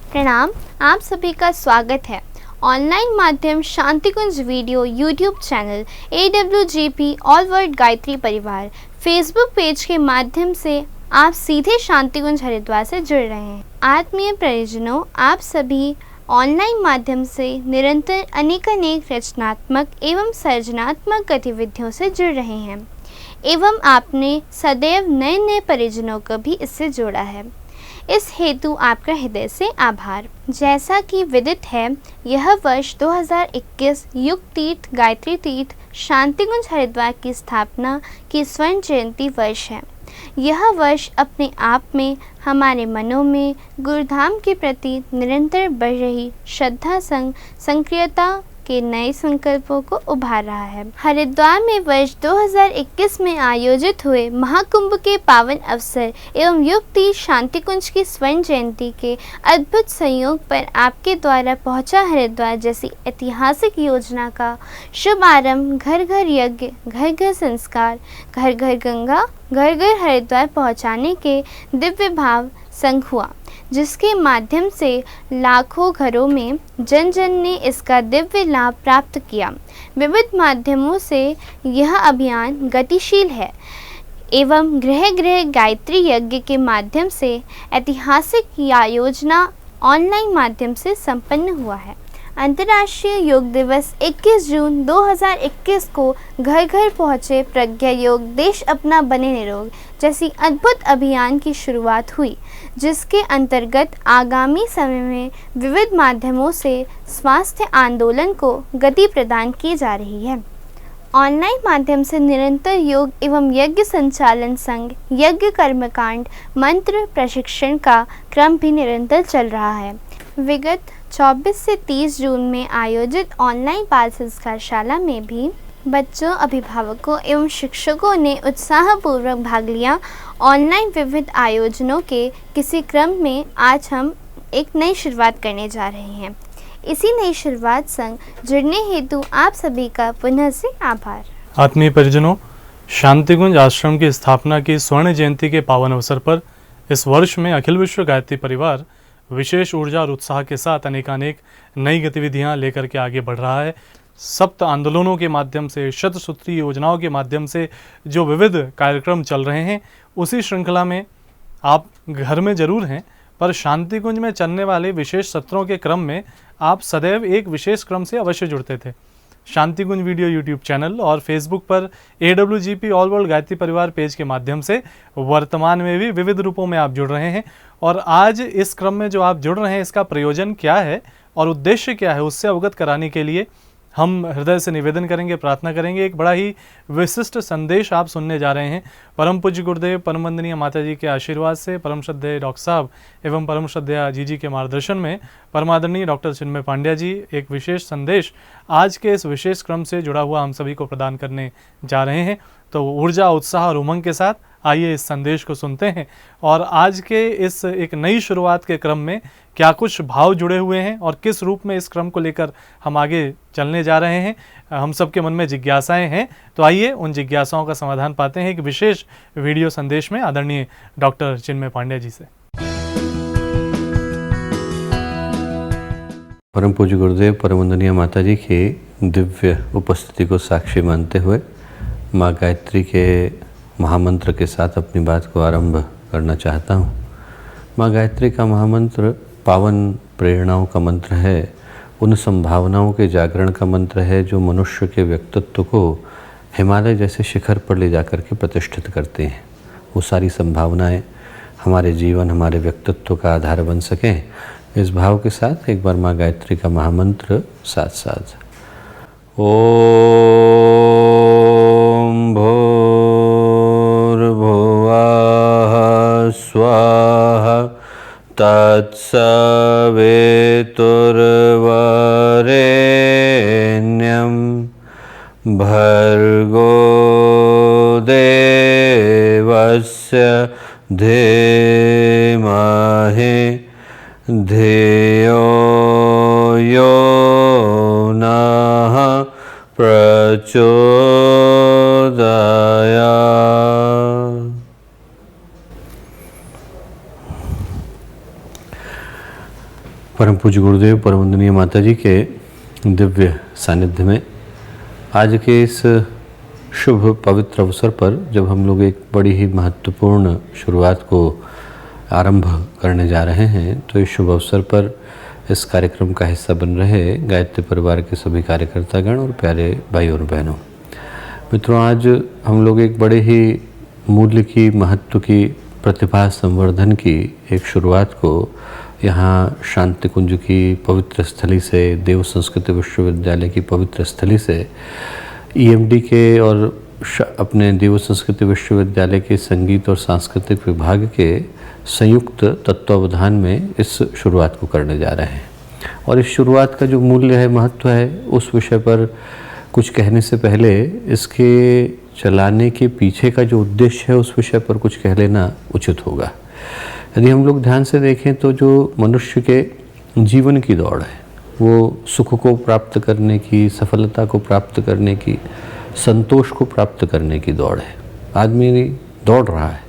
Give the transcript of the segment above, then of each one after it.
प्रणाम, आप सभी का स्वागत है। ऑनलाइन माध्यम Shantikunj video YouTube channel AWGP all world Gayatri परिवार फेसबुक पेज के माध्यम से आप सीधे शांतिकुंज हरिद्वार से जुड़ रहे हैं। आत्मीय परिजनों, आप सभी ऑनलाइन माध्यम से निरंतर अनेक रचनात्मक एवं सर्जनात्मक गतिविधियों से जुड़ रहे हैं एवं आपने सदैव नए परिजनों को भी इससे जोड़ा है। इस हेतु आपका हृदय से आभार। जैसा कि विदित है, यह वर्ष 2021 युग तीर्थ गायत्री तीर्थ शांतिकुंज हरिद्वार की स्थापना की स्वर्ण जयंती वर्ष है। यह वर्ष अपने आप में हमारे मनों में गुरुधाम के प्रति निरंतर बढ़ रही श्रद्धा संग सक्रियता के नए संकल्पों को उभार रहा है। हरिद्वार में वर्ष 2021 में आयोजित हुए महाकुंभ के पावन अवसर एवं युग तीर्थ शांतिकुंज की स्वर्ण जयंती के अद्भुत संयोग पर आपके द्वारा पहुंचा हरिद्वार जैसी ऐतिहासिक योजना का शुभ आरंभ घर घर यज्ञ, घर घर संस्कार, घर घर गंगा, घर घर हरिद्वार पहुंचाने के दिव्य भाव संग हुआ, जिसके माध्यम से लाखों घरों में जन जन ने इसका दिव्य लाभ प्राप्त किया। विविध माध्यमों से यह अभियान गतिशील है एवं गृह गृह गायत्री यज्ञ के माध्यम से ऐतिहासिक योजना ऑनलाइन माध्यम से संपन्न हुआ है। अंतर्राष्ट्रीय योग दिवस 21 जून 2021 को घर घर पहुँचे प्रज्ञा योग देश अपना बने निरोग जैसी अद्भुत अभियान की शुरुआत हुई, जिसके अंतर्गत आगामी समय में विविध माध्यमों से स्वास्थ्य आंदोलन को गति प्रदान की जा रही है। ऑनलाइन माध्यम से निरंतर योग एवं यज्ञ संचालन संघ यज्ञ कर्मकांड मंत्र प्रशिक्षण का क्रम भी निरंतर चल रहा है। विगत 24 से 30 जून में आयोजित ऑनलाइन बाल संस्कारशाला में भी बच्चों, अभिभावकों एवं शिक्षकों ने उत्साहपूर्वक भाग लिया। ऑनलाइन विविध आयोजनों के किसी क्रम में आज हम एक नई शुरुआत करने जा रहे हैं। इसी नई शुरुआत संग जुड़ने हेतु आप सभी का पुनः से आभार। आत्मीय परिजनों, शांतिकुंज आश्रम की स्थापना की स्वर्ण जयंती के पावन अवसर पर इस वर्ष में अखिल विश्व गायत्री परिवार विशेष ऊर्जा और उत्साह के साथ अनेकानेक नई गतिविधियां लेकर के आगे बढ़ रहा है। सप्त आंदोलनों के माध्यम से, शतसूत्री योजनाओं के माध्यम से जो विविध कार्यक्रम चल रहे हैं, उसी श्रृंखला में आप घर में जरूर हैं, पर शांतिकुंज में चलने वाले विशेष सत्रों के क्रम में आप सदैव एक विशेष क्रम से अवश्य जुड़ते थे। शांतिकुंज वीडियो यूट्यूब चैनल और फेसबुक पर AWGP ऑल वर्ल्ड गायत्री परिवार पेज के माध्यम से वर्तमान में भी विविध रूपों में आप जुड़ रहे हैं। और आज इस क्रम में जो आप जुड़ रहे हैं, इसका प्रयोजन क्या है और उद्देश्य क्या है, उससे अवगत कराने के लिए हम हृदय से निवेदन करेंगे, प्रार्थना करेंगे। एक बड़ा ही विशिष्ट संदेश आप सुनने जा रहे हैं। परम पूज्य गुरुदेव परम वंदनीय माता जी के आशीर्वाद से, परम श्रद्धेय डॉक्टर साहब एवं परम श्रद्धेय जी के मार्गदर्शन में परमादरणीय डॉक्टर चिन्मय पांड्या जी एक विशेष संदेश आज के इस विशेष क्रम से जुड़ा हुआ हम सभी को प्रदान करने जा रहे हैं। तो ऊर्जा, उत्साह और उमंग के साथ आइए इस संदेश को सुनते हैं और आज के इस एक नई शुरुआत के क्रम में क्या कुछ भाव जुड़े हुए हैं और किस रूप में इस क्रम को लेकर हम आगे चलने जा रहे हैं। हम सबके मन में जिज्ञासाएं हैं, तो आइए उन जिज्ञासाओं का समाधान पाते हैं एक विशेष वीडियो संदेश में आदरणीय डॉक्टर चिन्मय पांड्या जी से। परम पूज्य गुरुदेव परम वंदनीय माता जी की दिव्य उपस्थिति को साक्षी मानते हुए माँ गायत्री के महामंत्र के साथ अपनी बात को आरंभ करना चाहता हूँ। माँ गायत्री का महामंत्र पावन प्रेरणाओं का मंत्र है, उन संभावनाओं के जागरण का मंत्र है जो मनुष्य के व्यक्तित्व को हिमालय जैसे शिखर पर ले जाकर के प्रतिष्ठित करते हैं। वो सारी संभावनाएं हमारे जीवन, हमारे व्यक्तित्व का आधार बन सकें, इस भाव के साथ एक बार माँ गायत्री का महामंत्र साथ साथ ओम भूर्भुवः स्वाहा तत्सवितुर्वरेण्यं भर्गो देवस्य धीमहि धियो यो नः प्रचोदयात्। परम पूज्य गुरुदेव परम वंदनीय माता जी के दिव्य सानिध्य में आज के इस शुभ पवित्र अवसर पर जब हम लोग एक बड़ी ही महत्वपूर्ण शुरुआत को आरंभ करने जा रहे हैं, तो इस शुभ अवसर पर इस कार्यक्रम का हिस्सा बन रहे गायत्री परिवार के सभी कार्यकर्तागण और प्यारे भाई और बहनों, मित्रों, आज हम लोग एक बड़े ही मूल्य की, महत्व की, प्रतिभा संवर्धन की एक शुरुआत को यहाँ शांति कुंज की पवित्र स्थली से, देव संस्कृत विश्वविद्यालय की पवित्र स्थली से, ईएमडी के और अपने देव संस्कृत विश्वविद्यालय के संगीत और सांस्कृतिक विभाग के संयुक्त तत्वावधान में इस शुरुआत को करने जा रहे हैं। और इस शुरुआत का जो मूल्य है, महत्व है, उस विषय पर कुछ कहने से पहले इसके चलाने के पीछे का जो उद्देश्य है उस विषय पर कुछ कह लेना उचित होगा। यदि हम लोग ध्यान से देखें तो जो मनुष्य के जीवन की दौड़ है, वो सुख को प्राप्त करने की, सफलता को प्राप्त करने की, संतोष को प्राप्त करने की दौड़ है। आदमी दौड़ रहा है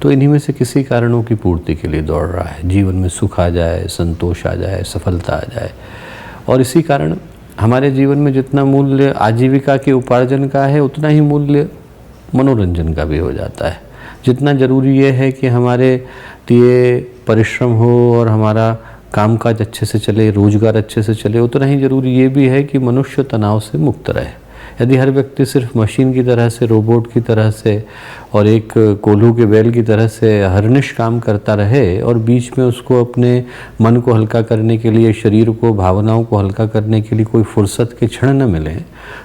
तो इन्हीं में से किसी कारणों की पूर्ति के लिए दौड़ रहा है। जीवन में सुख आ जाए, संतोष आ जाए, सफलता आ जाए। और इसी कारण हमारे जीवन में जितना मूल्य आजीविका के उपार्जन का है, उतना ही मूल्य मनोरंजन का भी हो जाता है। जितना ज़रूरी ये है कि हमारे लिए परिश्रम हो और हमारा कामकाज अच्छे से चले, रोजगार अच्छे से चले, उतना ही ज़रूरी ये भी है कि मनुष्य तनाव से मुक्त रहे। यदि हर व्यक्ति सिर्फ मशीन की तरह से, रोबोट की तरह से और एक कोल्हू के बैल की तरह से हरनिश काम करता रहे और बीच में उसको अपने मन को हल्का करने के लिए, शरीर को, भावनाओं को हल्का करने के लिए कोई फुर्सत के क्षण न मिले,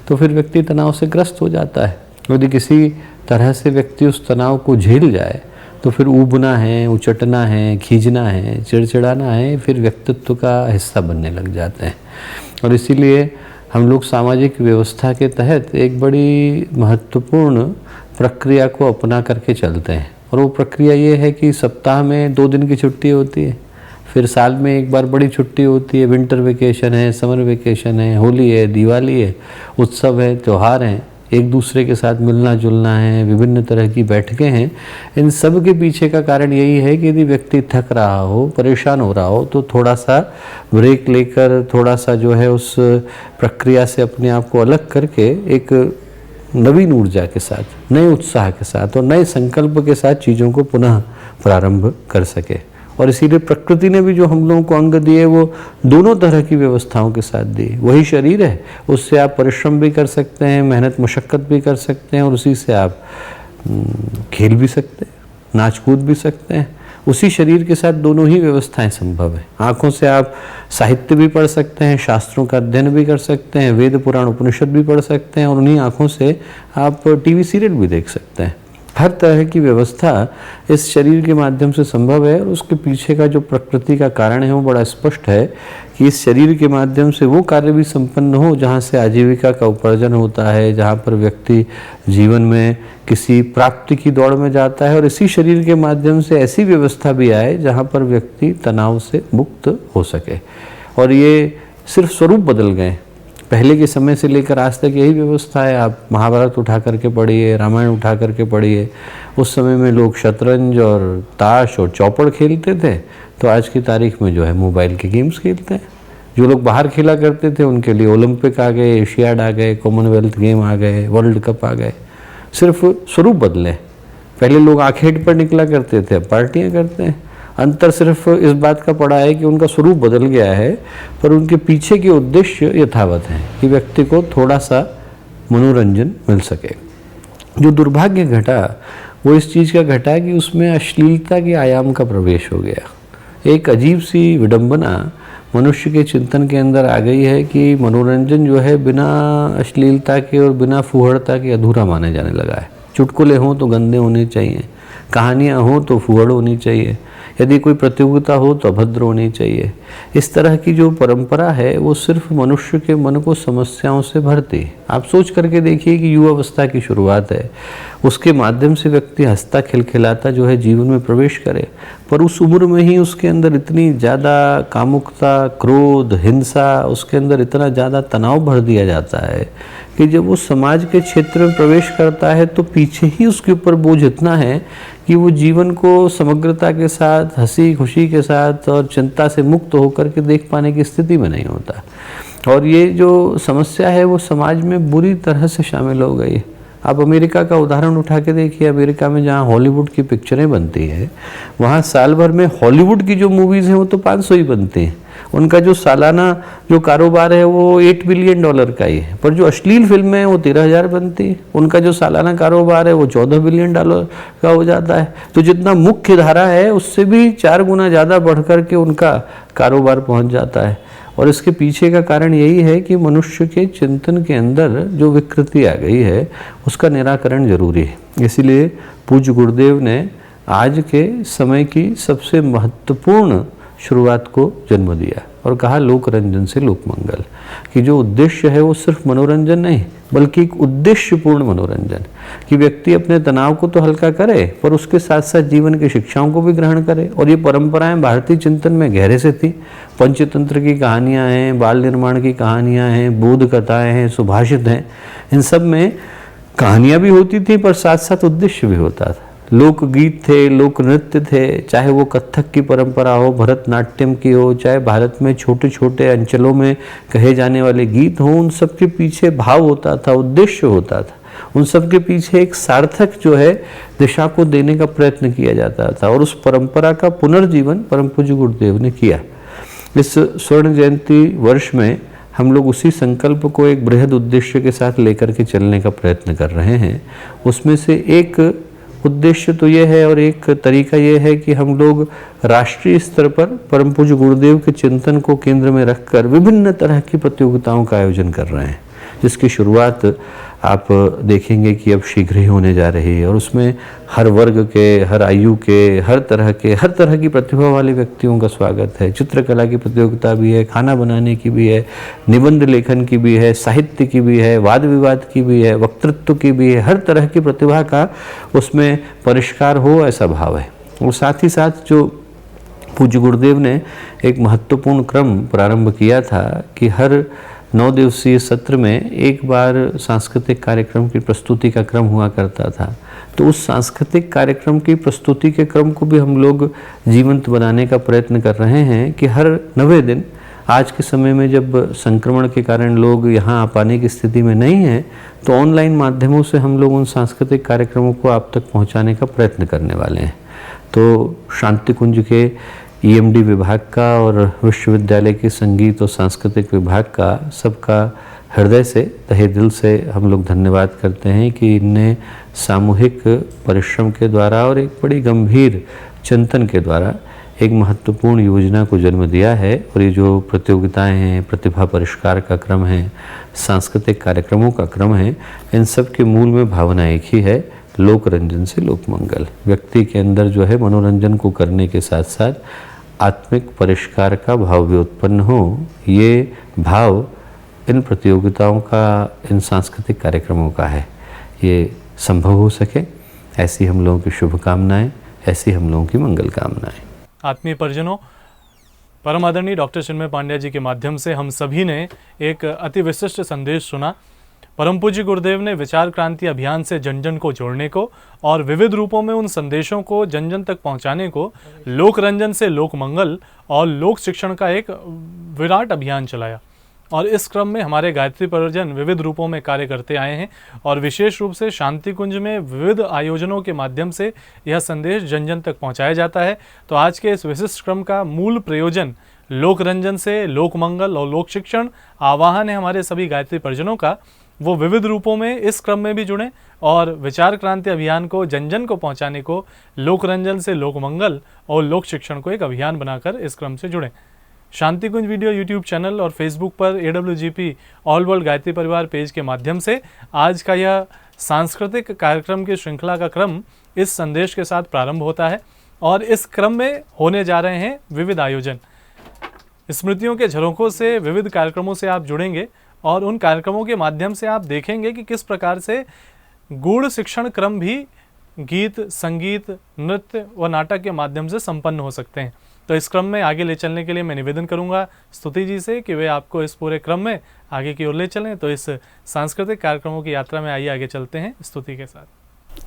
तो फिर व्यक्ति तनाव से ग्रस्त हो जाता है। यदि किसी तरह से व्यक्ति उस तनाव को झेल जाए तो फिर ऊबना है, उचटना है, खींचना है, चिड़चिड़ाना है, फिर व्यक्तित्व का हिस्सा बनने लग जाते हैं। और इसीलिए हम लोग सामाजिक व्यवस्था के तहत एक बड़ी महत्वपूर्ण प्रक्रिया को अपना करके चलते हैं। और वो प्रक्रिया ये है कि सप्ताह में 2 दिन की छुट्टी होती है, फिर साल में एक बार बड़ी छुट्टी होती है, विंटर वेकेशन है, समर वेकेशन है, होली है, दिवाली है, उत्सव है, त्यौहार हैं, एक दूसरे के साथ मिलना जुलना है, विभिन्न तरह की बैठकें हैं। इन सब के पीछे का कारण यही है कि यदि व्यक्ति थक रहा हो, परेशान हो रहा हो, तो थोड़ा सा ब्रेक लेकर, थोड़ा सा जो है उस प्रक्रिया से अपने आप को अलग करके एक नवीन ऊर्जा के साथ, नए उत्साह के साथ और नए संकल्प के साथ चीज़ों को पुनः प्रारंभ कर सके। और इसीलिए प्रकृति ने भी जो हम लोगों को अंग दिए वो दोनों तरह की व्यवस्थाओं के साथ दिए। वही शरीर है, उससे आप परिश्रम भी कर सकते हैं, मेहनत मशक्क़त भी कर सकते हैं और उसी से आप खेल भी सकते हैं, नाच कूद भी सकते हैं। उसी शरीर के साथ दोनों ही व्यवस्थाएं संभव है। आँखों से आप साहित्य भी पढ़ सकते हैं, शास्त्रों का अध्ययन भी कर सकते हैं, वेद पुराण उपनिषद भी पढ़ सकते हैं और उन्हीं आँखों से आप टीवी सीरियल भी देख सकते हैं। हर तरह की व्यवस्था इस शरीर के माध्यम से संभव है और उसके पीछे का जो प्रकृति का कारण है वो बड़ा स्पष्ट है कि इस शरीर के माध्यम से वो कार्य भी संपन्न हो जहाँ से आजीविका का उपार्जन होता है, जहाँ पर व्यक्ति जीवन में किसी प्राप्ति की दौड़ में जाता है, और इसी शरीर के माध्यम से ऐसी व्यवस्था भी आए जहाँ पर व्यक्ति तनाव से मुक्त हो सके। और ये सिर्फ स्वरूप बदल गए, पहले के समय से लेकर आज तक यही व्यवस्था है। आप महाभारत उठा करके पढ़िए, रामायण उठा करके पढ़िए, उस समय में लोग शतरंज और ताश और चौपड़ खेलते थे, तो आज की तारीख में जो है मोबाइल के गेम्स खेलते हैं। जो लोग बाहर खेला करते थे उनके लिए ओलंपिक आ गए, एशियाड आ गए, कॉमनवेल्थ गेम आ गए, वर्ल्ड कप आ गए। सिर्फ स्वरूप बदले। पहले लोग आखेट पर निकला करते थे, अब पार्टियाँ करते हैं। अंतर सिर्फ इस बात का पड़ा है कि उनका स्वरूप बदल गया है, पर उनके पीछे के उद्देश्य यथावत हैं कि व्यक्ति को थोड़ा सा मनोरंजन मिल सके। जो दुर्भाग्य घटा वो इस चीज़ का घटा कि उसमें अश्लीलता के आयाम का प्रवेश हो गया। एक अजीब सी विडंबना मनुष्य के चिंतन के अंदर आ गई है कि मनोरंजन जो है बिना अश्लीलता के और बिना फुहड़ता के अधूरा माने जाने लगा है। चुटकुले हों तो गंदे होने चाहिए, कहानियाँ हों तो फुहड़ होनी चाहिए, यदि कोई प्रतियोगिता हो तो अभद्र होनी चाहिए। इस तरह की जो परंपरा है वो सिर्फ मनुष्य के मन को समस्याओं से भरती है। आप सोच करके देखिए कि युवावस्था की शुरुआत है, उसके माध्यम से व्यक्ति हंसता खिलखिलाता जो है जीवन में प्रवेश करे, पर उस उम्र में ही उसके अंदर इतनी ज़्यादा कामुकता, क्रोध, हिंसा, उसके अंदर इतना ज़्यादा तनाव भर दिया जाता है कि जब वो समाज के क्षेत्र में प्रवेश करता है तो पीछे ही उसके ऊपर बोझ इतना है कि वो जीवन को समग्रता के साथ, हंसी खुशी के साथ और चिंता से मुक्त होकर के देख पाने की स्थिति में नहीं होता। और ये जो समस्या है वो समाज में बुरी तरह से शामिल हो गई। आप अमेरिका का उदाहरण उठा के देखिए, अमेरिका में जहाँ हॉलीवुड की पिक्चरें बनती है, वहाँ साल भर में हॉलीवुड की जो मूवीज़ हैं वो तो 500 ही बनती हैं। उनका जो सालाना जो कारोबार है वो $8 बिलियन का ही है, पर जो अश्लील फिल्में हैं वो 13,000 बनती है। उनका जो सालाना कारोबार है वो $14 बिलियन का हो जाता है। तो जितना मुख्य धारा है उससे भी 4 गुना ज़्यादा बढ़ कर के उनका कारोबार पहुँच जाता है। और इसके पीछे का कारण यही है कि मनुष्य के चिंतन के अंदर जो विकृति आ गई है उसका निराकरण जरूरी है। इसीलिए पूज्य गुरुदेव ने आज के समय की सबसे महत्वपूर्ण शुरुआत को जन्म दिया और कहा लोक रंजन से लोक मंगल, कि जो उद्देश्य है वो सिर्फ मनोरंजन नहीं बल्कि एक उद्देश्यपूर्ण मनोरंजन, कि व्यक्ति अपने तनाव को तो हल्का करे पर उसके साथ साथ जीवन की शिक्षाओं को भी ग्रहण करे। और ये परंपराएं भारतीय चिंतन में गहरे से थी। पंचतंत्र की कहानियाँ हैं, बाल निर्माण की कहानियाँ हैं, बोध कथाएँ हैं, सुभाषित हैं, इन सब में कहानियाँ भी होती थी पर साथ साथ उद्देश्य भी होता था। लोकगीत थे, लोक नृत्य थे, चाहे वो कथक की परंपरा हो, भरतनाट्यम की हो, चाहे भारत में छोटे छोटे अंचलों में कहे जाने वाले गीत हों, उन सब के पीछे भाव होता था, उद्देश्य होता था। उन सब के पीछे एक सार्थक जो है दिशा को देने का प्रयत्न किया जाता था और उस परंपरा का पुनर्जीवन परम पूज्य गुरुदेव ने किया। इस स्वर्ण जयंती वर्ष में हम लोग उसी संकल्प को एक बृहद उद्देश्य के साथ लेकर के चलने का प्रयत्न कर रहे हैं। उसमें से एक उद्देश्य तो ये है और एक तरीका ये है कि हम लोग राष्ट्रीय स्तर पर परम पूज्य गुरुदेव के चिंतन को केंद्र में रखकर विभिन्न तरह की प्रतियोगिताओं का आयोजन कर रहे हैं, जिसकी शुरुआत आप देखेंगे कि अब शीघ्र ही होने जा रही है। और उसमें हर वर्ग के, हर आयु के, हर तरह की प्रतिभा वाले व्यक्तियों का स्वागत है। चित्रकला की प्रतियोगिता भी है, खाना बनाने की भी है, निबंध लेखन की भी है, साहित्य की भी है, वाद विवाद की भी है, वक्तृत्व की भी है। हर तरह की प्रतिभा का उसमें परिष्कार हो, ऐसा भाव है। और साथ ही साथ जो पूज्य गुरुदेव ने एक महत्वपूर्ण क्रम प्रारंभ किया था कि हर 9 दिवसीय सत्र में एक बार सांस्कृतिक कार्यक्रम की प्रस्तुति का क्रम हुआ करता था। तो उस सांस्कृतिक कार्यक्रम की प्रस्तुति के क्रम को भी हम लोग जीवंत बनाने का प्रयत्न कर रहे हैं कि हर 90 दिन, आज के समय में जब संक्रमण के कारण लोग यहाँ आ पाने की स्थिति में नहीं हैं, तो ऑनलाइन माध्यमों से हम लोग उन सांस्कृतिक कार्यक्रमों को आप तक पहुँचाने का प्रयत्न करने वाले हैं। तो शांति कुंज के EMD विभाग का और विश्वविद्यालय के संगीत और सांस्कृतिक विभाग का सबका हृदय से, तहे दिल से हम लोग धन्यवाद करते हैं कि इनने सामूहिक परिश्रम के द्वारा और एक बड़ी गंभीर चिंतन के द्वारा एक महत्वपूर्ण योजना को जन्म दिया है। और ये जो प्रतियोगिताएं हैं, प्रतिभा परिष्कार का क्रम है, सांस्कृतिक कार्यक्रमों का क्रम है, इन सब के मूल में भावना एक ही है, लोक रंजन से लोक मंगल। व्यक्ति के अंदर जो है मनोरंजन को करने के साथ साथ आत्मिक परिष्कार का भाव भी उत्पन्न हो। ये भाव इन प्रतियोगिताओं का, इन सांस्कृतिक कार्यक्रमों का है, ये संभव हो सके, ऐसी हम लोगों की शुभकामनाएं, ऐसी हम लोगों की मंगल कामनाएं। आत्मीय परिजनों, परम आदरणीय डॉक्टर चिन्मय पांड्या जी के माध्यम से हम सभी ने एक अति विशिष्ट संदेश सुना। परम पूज्य गुरुदेव ने विचार क्रांति अभियान से जन जन को जोड़ने को और विविध रूपों में उन संदेशों को जन जन तक पहुंचाने को लोक रंजन से लोक मंगल और लोक शिक्षण का एक विराट अभियान चलाया। और इस क्रम में हमारे गायत्री परिजन विविध रूपों में कार्य करते आए हैं और विशेष रूप से शांति कुंज में विविध आयोजनों के माध्यम से यह संदेश जन जन तक पहुंचाया जाता है। तो आज के इस विशिष्ट क्रम का मूल प्रयोजन लोक रंजन से लोक मंगल और लोक शिक्षण आवाहन है हमारे सभी गायत्री परिजनों का। वो विविध रूपों में इस क्रम में भी जुड़ें और विचार क्रांति अभियान को जन जन को पहुंचाने को लोक रंजन से लोक मंगल और लोक शिक्षण को एक अभियान बनाकर इस क्रम से जुड़ें। शांति कुंज वीडियो यूट्यूब चैनल और फेसबुक पर AWGP ऑल वर्ल्ड गायत्री परिवार पेज के माध्यम से आज का यह सांस्कृतिक कार्यक्रम की श्रृंखला का क्रम इस संदेश के साथ प्रारंभ होता है। और इस क्रम में होने जा रहे हैं विविध आयोजन। स्मृतियों के झरोखों से विविध कार्यक्रमों से आप जुड़ेंगे और उन कार्यक्रमों के माध्यम से आप देखेंगे कि किस प्रकार से गूढ़ शिक्षण क्रम भी गीत, संगीत, नृत्य व नाटक के माध्यम से संपन्न हो सकते हैं। तो इस क्रम में आगे ले चलने के लिए मैं निवेदन करूंगा स्तुति जी से कि वे आपको इस पूरे क्रम में आगे की ओर ले चलें। तो इस सांस्कृतिक कार्यक्रमों की यात्रा में आइए आगे चलते हैं स्तुति के साथ।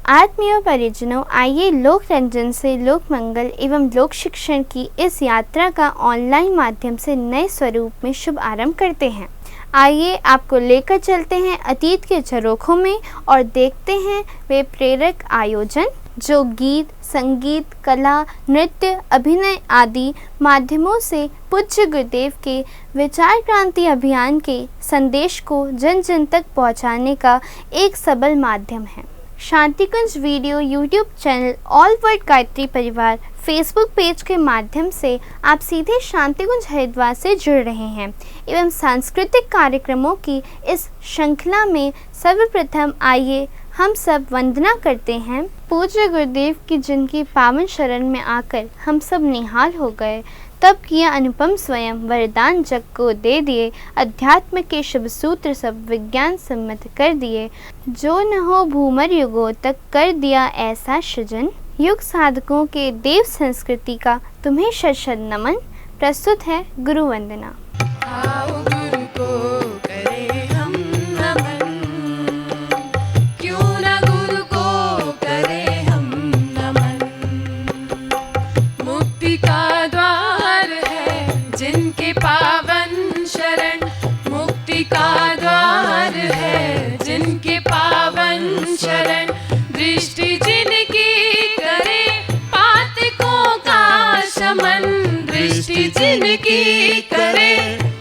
आत्मीय परिजनों, आइए लोक रंजन से लोक मंगल एवं लोक शिक्षण की इस यात्रा का ऑनलाइन माध्यम से नए स्वरूप में शुभ आरंभ करते हैं। आइए आपको लेकर चलते हैं अतीत के झरोखों में और देखते हैं वे प्रेरक आयोजन जो गीत, संगीत, कला, नृत्य, अभिनय आदि माध्यमों से पूज्य गुरुदेव के विचार क्रांति अभियान के संदेश को जन जन तक पहुंचाने का एक सबल माध्यम है। Shantikunj video YouTube channel all world Gayatri परिवार फेसबुक पेज के माध्यम से आप सीधे शांतिकुंज हरिद्वार से जुड़ रहे हैं एवं सांस्कृतिक कार्यक्रमों की इस श्रृंखला में सर्वप्रथम आइए हम सब वंदना करते हैं पूज्य गुरुदेव की, जिनकी पावन शरण में आकर हम सब निहाल हो गए। तब किया अनुपम स्वयं वरदान जग को दे दिए, अध्यात्म के शुभ सूत्र सब विज्ञान सम्मत कर दिए। जो न हो भूमर युगों तक कर दिया ऐसा सृजन, युग साधकों के देव संस्कृति का तुम्हें शत शत नमन। प्रस्तुत है गुरु वंदना। आओ गुरु को करें हम नमन, क्यों न गुरु को करें हम नमन। मुक्ति का द्वार है जिनके पावन शरण, मुक्ति का द्वार है जिनके पावन शरण। दृष्टि जिनकी करे पातकों का शमन, दृष्टि जिनकी करे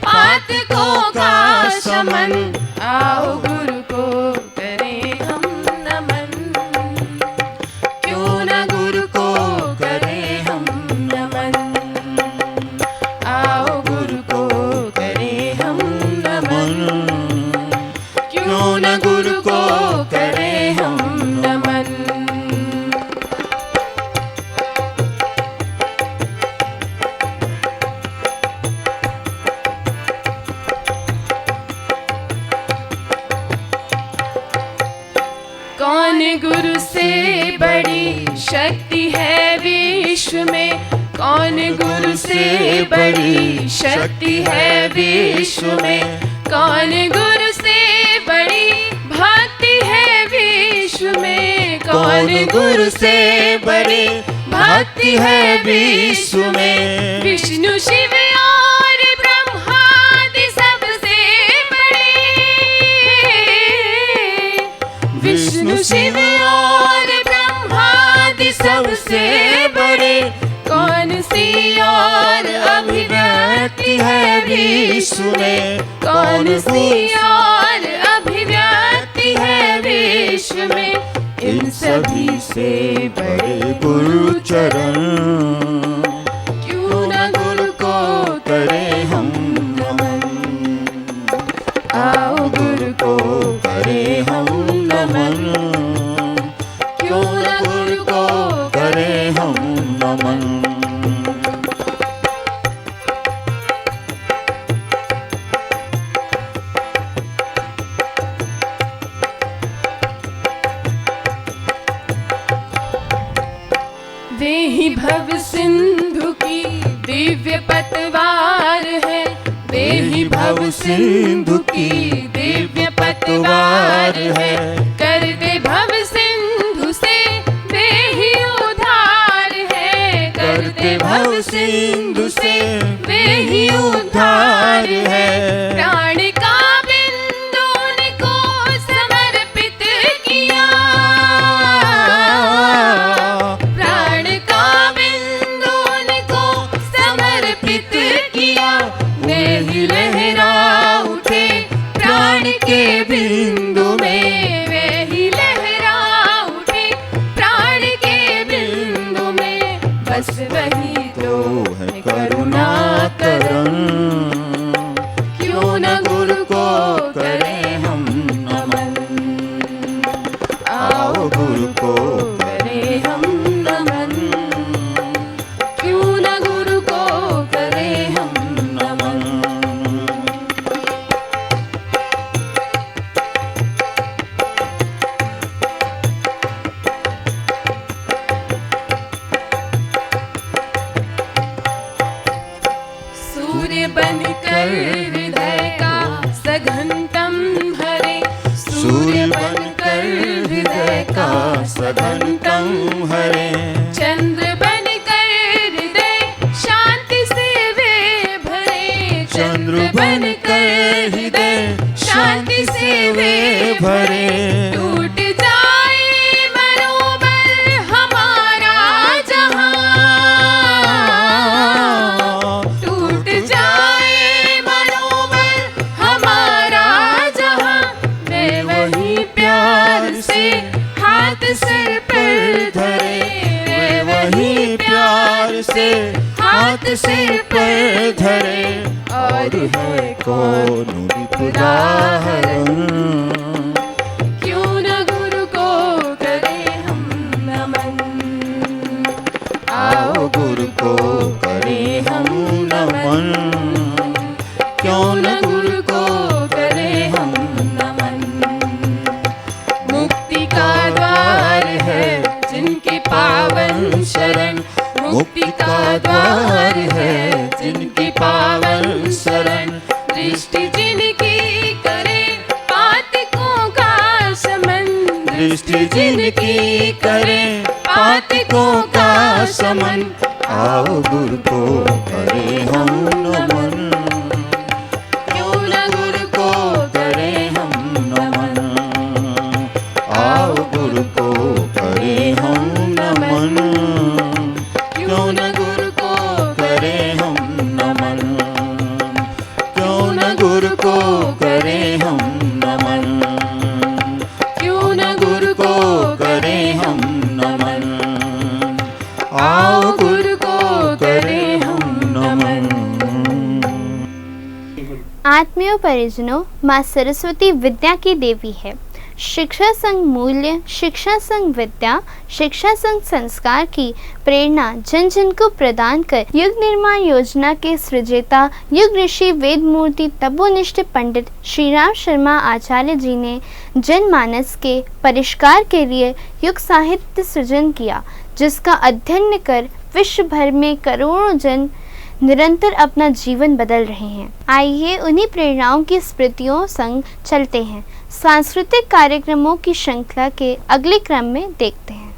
पातकों का शमन। आओ गुरु को करें हम नमन, क्यों न गुरु को करें हम नमन। आओ गुरु को करें हम नमन, क्यों न गुरु को करें हम नमन। कौन गुरु से बड़ी शक्ति है विश्व में, कौन गुरु से बड़ी शक्ति है विश्व में। कौन गुरु से बड़ी भक्ति है विश्व में, कौन गुरु से बड़ी भक्ति है विश्व में। विष्णु शिव और ब्रह्मादि सबसे बड़े, विष्णु शिव और ब्रह्मादि सबसे बड़े। कौन सी और अभिव्यक्ति है विश्व में, कौन सी और अभिव्यक्ति है विश्व में। इन सभी से बड़े गुरु चरण, क्यों न गुरु को करें हम नमन। आओ गुरु को करें हम नमन, क्यों न गुरु को करें हम नमन। देहि भव सिंधु की दिव्य पतवार है, देहि भव सिंधु की दिव्य पतवार है। कर दे भव सिंधु से देहि उद्धार है, कर दे भव सिंधु से देहि उद्धार है। प्राण का बिंदु उनको समर्पित किया, प्राण का बिंदु उनको समर्पित किया। देहि लहरा उठे प्राण के बिंदु में, वे ही लहरा उठे प्राण के बिंदु में। बस वही तो है करुणा करण, क्यों न गुरु को करें हम नमन। आओ गुरु को करें हम नमन, क्यों न गुरु को करें हम नमन। सूर्य बनकर हृदय का सघनतम भरे, सूर्य बनकर हृदय का सघनतम हरे। चंद्र बनकर हृदय शांति से वे भरे, चंद्र बनकर हृदय शांति से वे भरे। टूट जाए मनोबल हमारा जहां, टूट जाए मनोबल हमारा जहां, मैं वही प्यार से हाथ सिर पर धरे, मैं वही प्यार से हाथ सिर पर धरे। और है कौन उदाहरण, क्यों न गुरु को करें हम नमन, आओ गुरु को करें हम नमन, क्यों न गुरु को करें हम नमन। मुक्ति का द्वार है जिनके पावन शरण, मुक्ति का द्वार है जिनकी पावन शरण। दृष्टि जिनकी करे पातकों का समन, दृष्टि जिनकी करे पातकों का समन। आओ गुरु को करें हम नमन, क्यों न गुरु को करें हम नमन, आओ गुरु को करें हम नमन, क्यों न गुरु को करें हम नमन, क्यों न गुरु को करें हम नमन, क्यों न गुरु को करें हम नमन, आओ गुरु को करें हम नमन। आत्मीय परिजनों, माँ सरस्वती विद्या की देवी है। शिक्षा संग मूल्य, शिक्षा संग विद्या, शिक्षा संग संस्कार की प्रेरणा जन जन को प्रदान कर युग निर्माण योजना के सृजेता युग ऋषि वेदमूर्ति तपोनिष्ठ पंडित श्री राम शर्मा आचार्य जी ने जनमानस के परिष्कार के लिए युग साहित्य सृजन किया, जिसका अध्ययन कर विश्व भर में करोड़ों जन निरंतर अपना जीवन बदल रहे हैं। आइए उन्हीं प्रेरणाओं की स्मृतियों संग चलते हैं। सांस्कृतिक कार्यक्रमों की श्रृंखला के अगले क्रम में देखते हैं।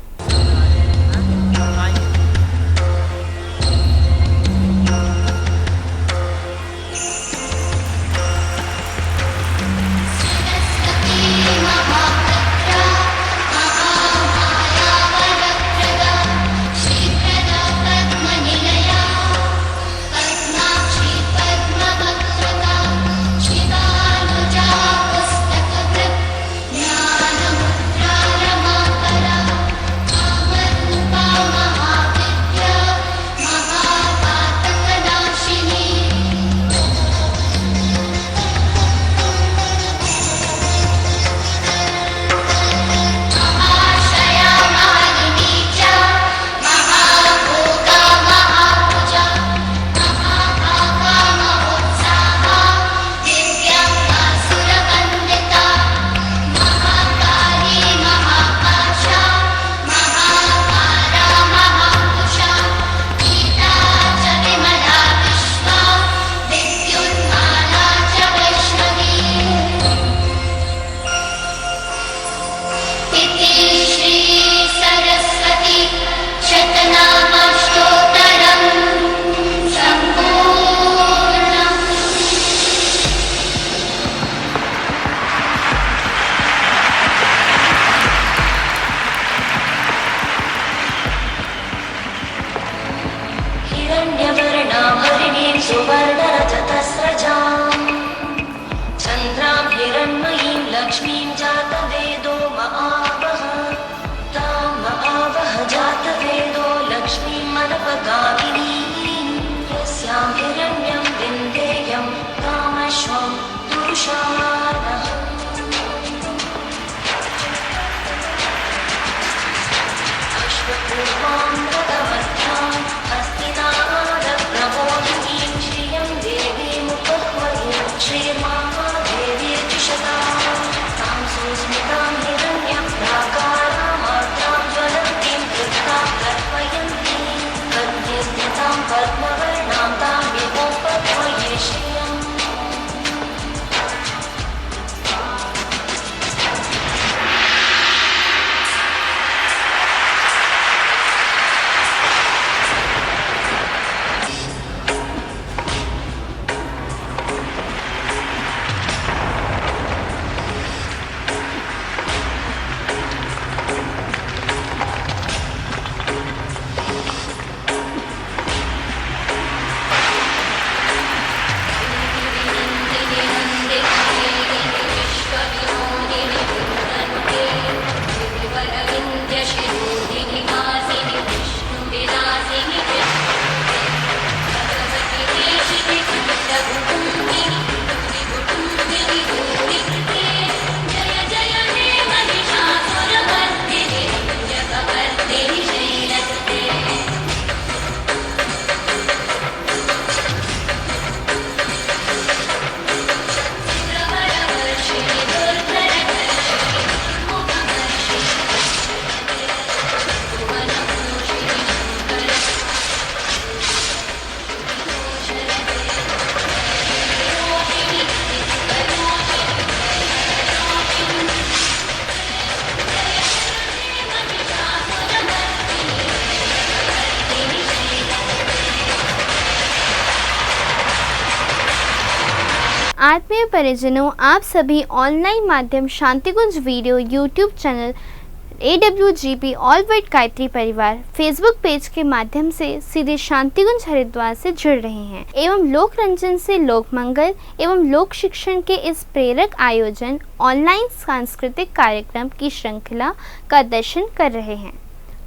आत्मीय परिजनों, आप सभी ऑनलाइन माध्यम Shantikunj video YouTube channel AWGP all world Gayatri परिवार फेसबुक पेज के माध्यम से सीधे शांतिकुंज हरिद्वार से जुड़ रहे हैं एवं लोक रंजन से लोक मंगल एवं लोक शिक्षण के इस प्रेरक आयोजन ऑनलाइन सांस्कृतिक कार्यक्रम की श्रृंखला का दर्शन कर रहे हैं।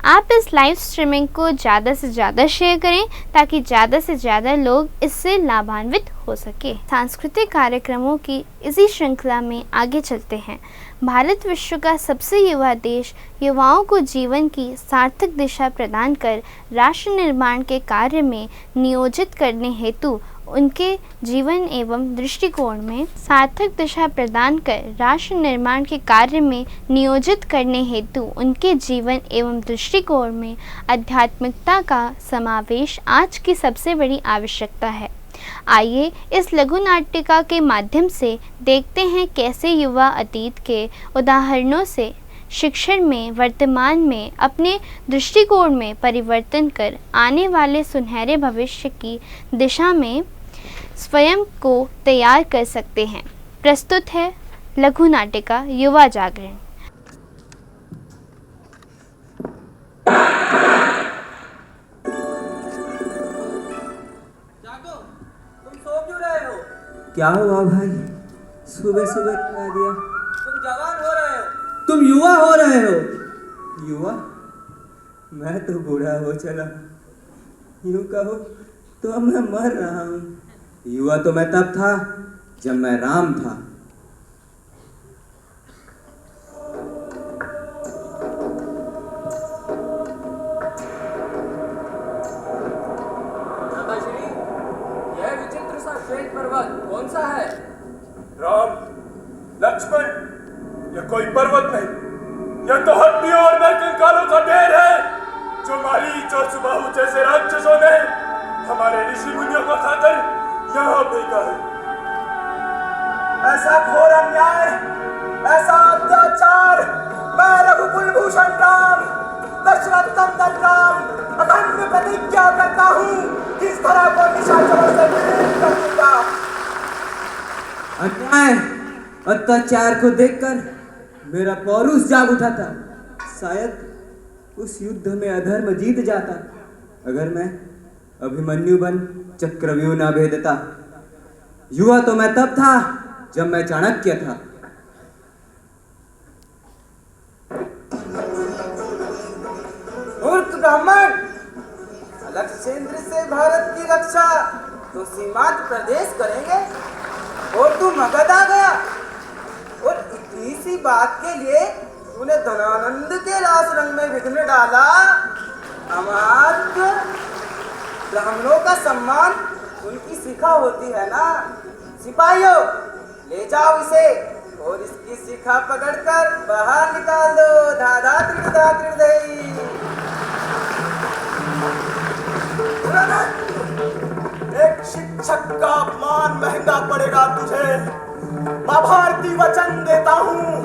आप इस लाइव स्ट्रीमिंग को ज़्यादा से ज़्यादा शेयर करें ताकि ज़्यादा से ज़्यादा लोग इससे लाभान्वित हो सके। सांस्कृतिक कार्यक्रमों की इसी श्रृंखला में आगे चलते हैं। भारत विश्व का सबसे युवा देश युवाओं को जीवन की सार्थक दिशा प्रदान कर राष्ट्र निर्माण के कार्य में नियोजित करने हेतु उनके जीवन एवं दृष्टिकोण में सार्थक दिशा प्रदान कर राष्ट्र निर्माण के कार्य में नियोजित करने हेतु उनके जीवन एवं दृष्टिकोण में आध्यात्मिकता का समावेश आज की सबसे बड़ी आवश्यकता है। आइए इस लघु नाटिका के माध्यम से देखते हैं कैसे युवा अतीत के उदाहरणों से शिक्षण में वर्तमान में अपने दृष्टिकोण में परिवर्तन कर आने वाले सुनहरे भविष्य की दिशा में स्वयं को तैयार कर सकते हैं। प्रस्तुत है लघु नाटिका युवा जागरण। क्या हुआ भाई, सुबह सुबह कह दिया? तुम जवान हो रहे हो। तुम युवा हो रहे हो। युवा? मैं तो बूढ़ा हो चला। यूं कहो तो अब मैं मर रहा हूँ। युवा तो मैं तब था जब मैं राम था। यह विचित्र सा श्वेत पर्वत कौन सा है? राम, लक्ष्मण, यह कोई पर्वत नहीं, यह तो हड्डियों और नरकंकालों का ढेर है जो मारीच और सुबाहु जैसे राक्षसों ने हमारे ऋषि मुनियों को खाकर यहाँ फेंका है। ऐसा घोर अन्याय, ऐसा अत्याचार मैं रघुकुल भूषण राम, दशरथ नंदन राम अखंड प्रतिज्ञा करता हूँ कि इस धरा को निशाचरों से विलीन कर दूंगा। अन्याय अत्याचार को देखकर मेरा पौरुष जाग उठा था। शायद उस युद्ध में अधर्म जीत जाता अगर मैं अभिमन्यु बन चक्रव्यूह न भेदता। युवा तो मैं तब था जब मैं चाणक्य था। मूर्ख ब्राह्मण, अलक्षेंद्र से भारत की रक्षा तो सीमांत प्रदेश करेंगे और तू मगध आ गया। और इतनी सी बात के लिए तूने धनानंद के रास रंग में विघ्न डाला। अमात्य, ब्राह्मणों का सम्मान उनकी शिखा होती है ना। सिपाहियों, ले जाओ इसे और इसकी शिखा पकड़कर बाहर निकाल दो। धाधा त्रिधा त्रिधई। एक शिक्षक का अपमान महंगा पड़ेगा तुझे। मां भारती वचन देता हूँ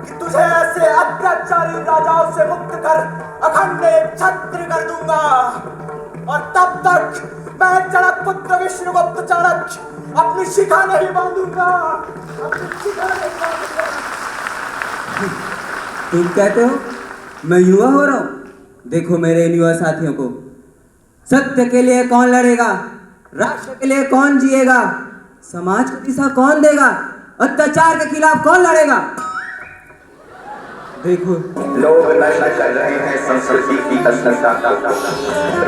कि तुझे ऐसे अत्याचारी राजाओं से मुक्त कर अखंड एक छत्र कर दूंगा। और तब तक मैं जनक पुत्र विष्णुगुप्त चाणक्य अपनी शिखा नहीं बांधूंगा। अपनी शिखा नहीं बांधूंगा। तुम कहते हो मैं युवा हो रहा हूँ? देखो मेरे इन युवा साथियों को। सत्य के लिए कौन लड़ेगा? राष्ट्र के लिए कौन जिएगा? समाज को दिशा कौन देगा? अत्याचार के खिलाफ कौन लड़ेगा? देखो लोग नष्ट कर रहे हैं संस्कृति की अस्मिता को।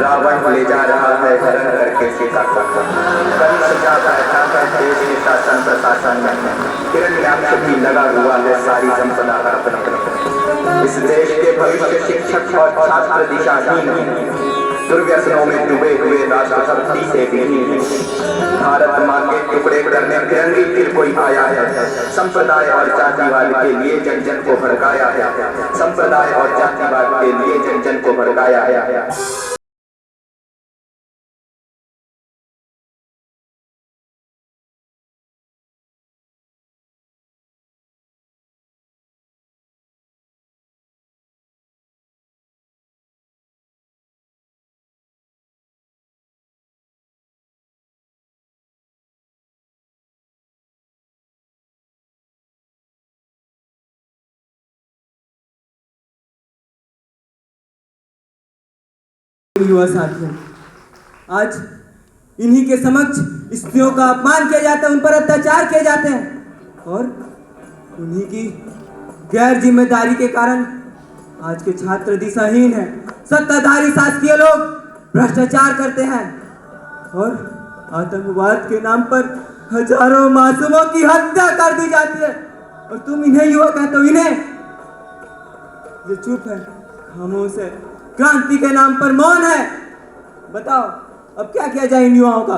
रावण ले जा रहा है हरण करके सीता को। कंस जा बैठा है देश के शासन प्रशासन में। हिरण्याक्ष भी लगा हुआ है सारी संपदा पर। इस देश के भविष्य शिक्षक और छात्र दिशाहीन हैं। दुर्व्यसनों में डूबे हुए राष्ट्रभक्ति से विहीन है। भारत माँ के टुकड़े करने तिरंगी फिर कोई आया है। संप्रदाय और जातिवाद के लिए जन जन को भड़काया है। संप्रदाय और जातिवाद के लिए जन जन को भड़काया है। युवा साथियों, आज इन्हीं के समक्ष स्त्रियों का अपमान किया जाता है, उन पर अत्याचार किए जाते हैं और उन्हीं की गैर जिम्मेदारी के कारण आज के छात्र दिशाहीन हैं। सत्ताधारी शासकीय लोग भ्रष्टाचार करते हैं और आतंकवाद के नाम पर हजारों मासूमों की हत्या कर दी जाती है और तुम इन्हें युवा कहते हो। इन्हें ये चुप है, खामोश है, क्रांति के नाम पर मौन है। बताओ अब क्या किया जाए इन युवाओं का?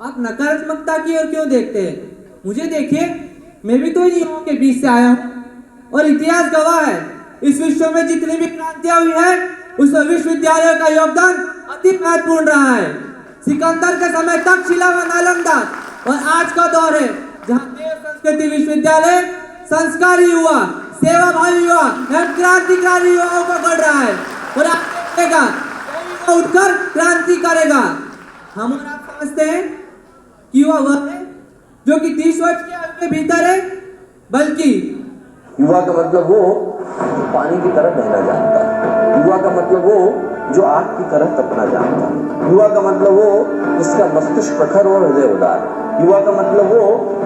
आप नकारात्मकता की ओर क्यों देखते हैं? मुझे देखिए, मैं भी तो इन युवाओं के बीच से आया हूँ और इतिहास गवाह है, इस विश्व में जितनी भी क्रांतियां हुई है उसमें विश्वविद्यालयों का योगदान अति महत्वपूर्ण रहा है। सिकंदर के समय तक्षशिला व नालंदा और आज का दौर है जहाँ देव संस्कृति विश्वविद्यालय संस्कारी युवा, सेवाभावी युवा एवं क्रांतिकारी युवाओं को गढ़ रहा है और आप देखिएगा उठकर क्रांति करेगा। हम और आप समझते हैं कि युवा वह है जो कि 30 वर्ष की आयु के भीतर है, बल्कि युवा का मतलब वो जो पानी की तरह बहना जानता है। युवा का मतलब वो जो आग की तरह तपना जानता है। युवा का मतलब वो जिसका मस्तिष्क प्रखर और हृदय उदार है। युवा का मतलब वो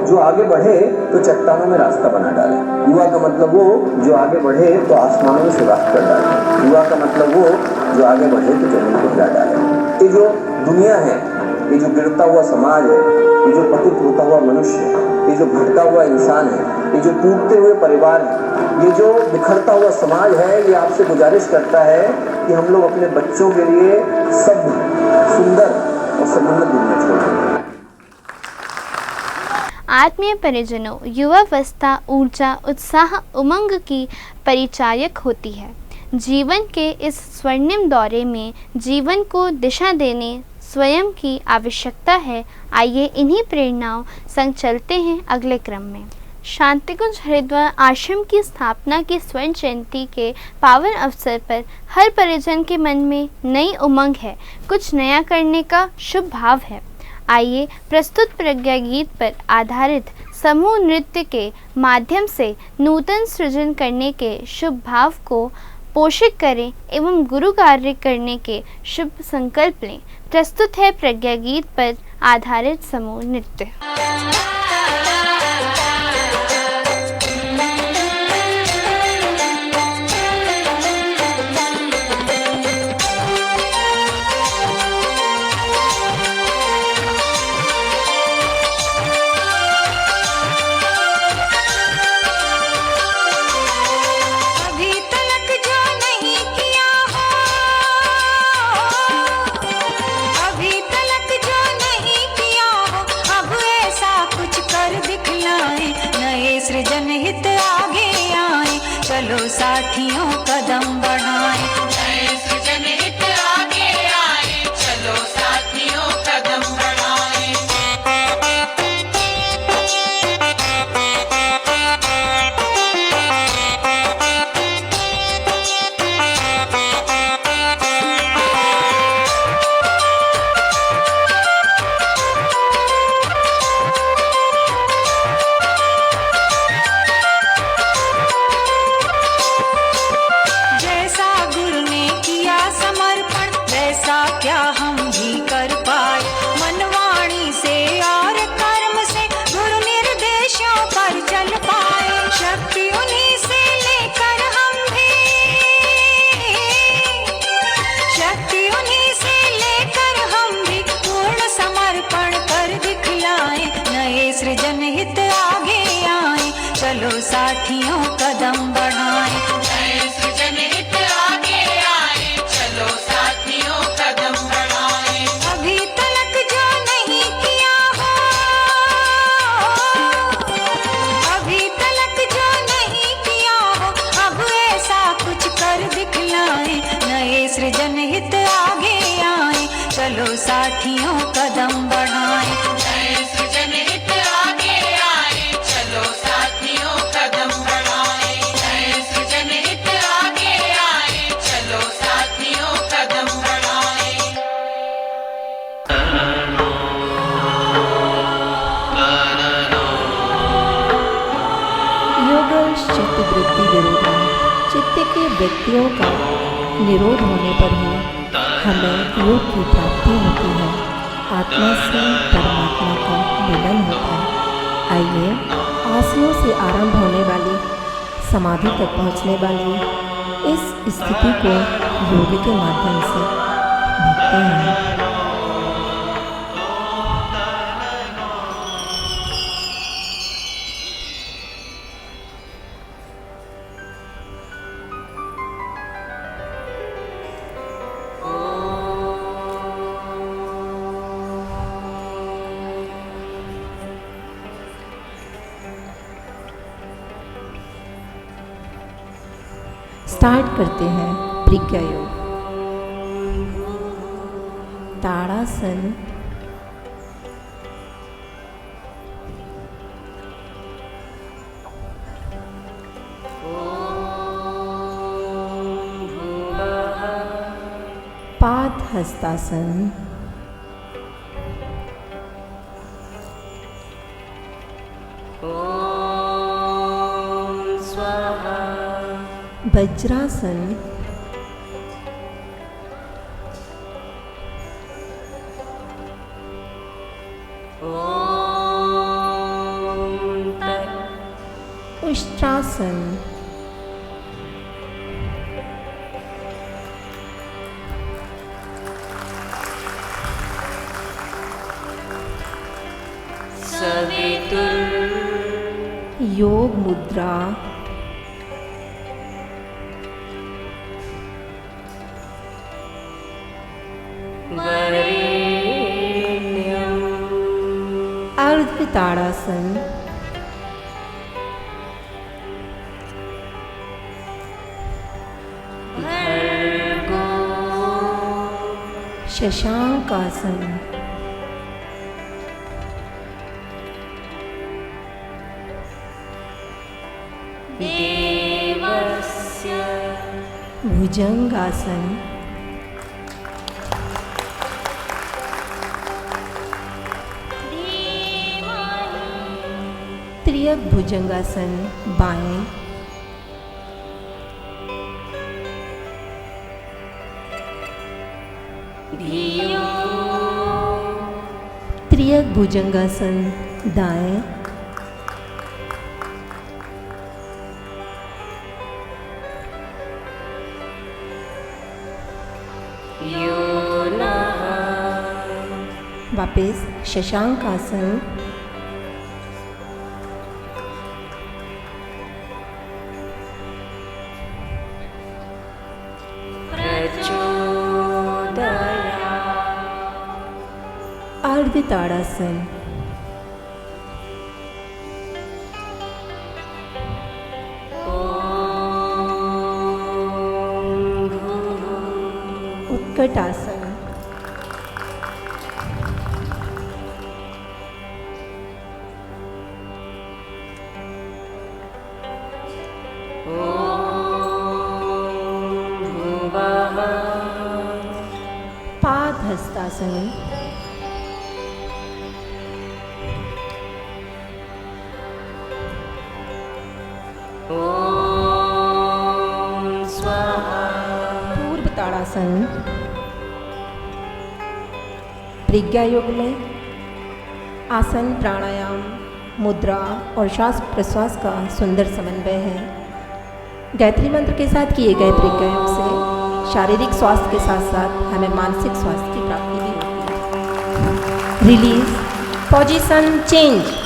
जो आगे बढ़े तो चट्टानों में रास्ता बना डाले। युवा का मतलब वो जो आगे बढ़े तो आसमानों में सुराख कर डाले। युवा का मतलब वो जो आगे बढ़े तो जमीन को हिला डाले। ये जो दुनिया है, ये जो गिरता हुआ समाज है, ये जो पतित होता हुआ मनुष्य है, ये जो भटका हुआ इंसान है, ये जो टूटते हुए परिवार है, ये जो बिखरता हुआ समाज है, ये आपसे गुजारिश करता है कि हम लोग अपने बच्चों के लिए सभ्य, सुंदर और समुन्नत दुनिया छोड़ दें। आत्मीय परिजनों, युवावस्था ऊर्जा, उत्साह, उमंग की परिचायक होती है। जीवन के इस स्वर्णिम दौरे में जीवन को दिशा देने स्वयं की आवश्यकता है। आइए इन्हीं प्रेरणाओं संग चलते हैं अगले क्रम में। शांतिकुंज हरिद्वार आश्रम की स्थापना की स्वर्ण जयंती के पावन अवसर पर हर परिजन के मन में नई उमंग है, कुछ नया करने का शुभ भाव है। आइए प्रस्तुत प्रज्ञा गीत पर आधारित समूह नृत्य के माध्यम से नूतन सृजन करने के शुभ भाव को पोषित करें एवं गुरु कार्य करने के शुभ संकल्प लें। प्रस्तुत है प्रज्ञा गीत पर आधारित समूह नृत्य। साथियों कदम बढ़ाएं, नए सृजन हित आगे आए, चलो साथियों कदम बढ़ाएं। साथियों कदम बढ़ाएं, नए सृजन हित आगे आए, चलो साथियों कदम बढ़ाएं। अभी तलक जो नहीं किया हो, अभी तलक जो नहीं किया हो, अब ऐसा कुछ कर दिखलाएं, नए सृजन हित आगे आए, चलो साथियों कदम बढ़ाएं, नए सृजन हित आगे आए, चलो साथियों कदम बढ़ाएं, नए सृजन हित आगे आए, चलो साथियों कदम बढ़ाएं। योग चित्तवृत्ति विरोधी, चित्त के वृत्तियों का निरोध होने पर ही हमें योग की प्राप्ति होती है, आत्मा से परमात्मा का मिलन होता है। आइए आसनों से आरंभ होने वाली समाधि तक पहुंचने वाली इस स्थिति को योग के माध्यम से देखते हैं। स्टार्ट करते हैं प्रज्ञा योग। ताड़ासन, पाद हस्तासन, वज्रासन, उष्ट्रासन, योग मुद्रा, अर्ध ताड़ासन, शशांकासन, भुजंगासन, त्रियक भुजंगासन बाएं, त्रियक भुजंगासन दाएं, वापस शशांकासन, अर्ध ताड़ासन, उत्कटासन, पाद हस्तासन, पूर्व ताड़ासन। प्रज्ञा योग में आसन, प्राणायाम, मुद्रा और श्वास प्रश्वास का सुंदर समन्वय है। गायत्री मंत्र के साथ किए गए प्रज्ञा योग से शारीरिक स्वास्थ्य के साथ साथ हमें मानसिक स्वास्थ्य की प्राप्ति भी होती है। Release, position change.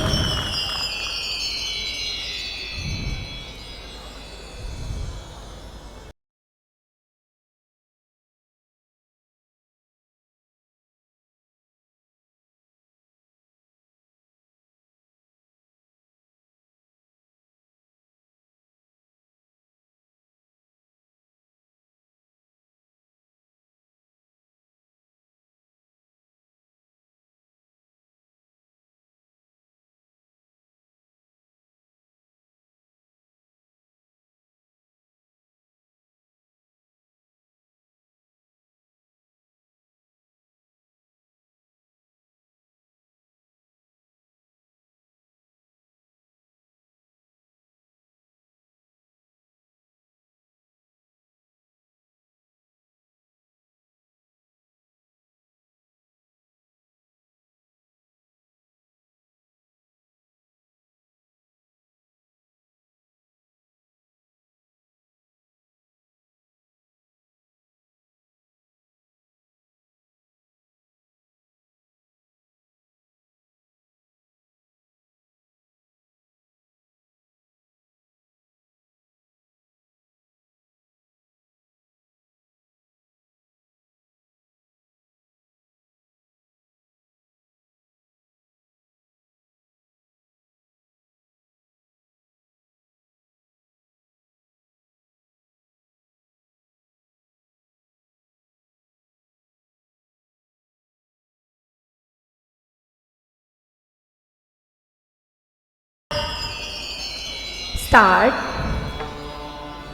स्टार्ट।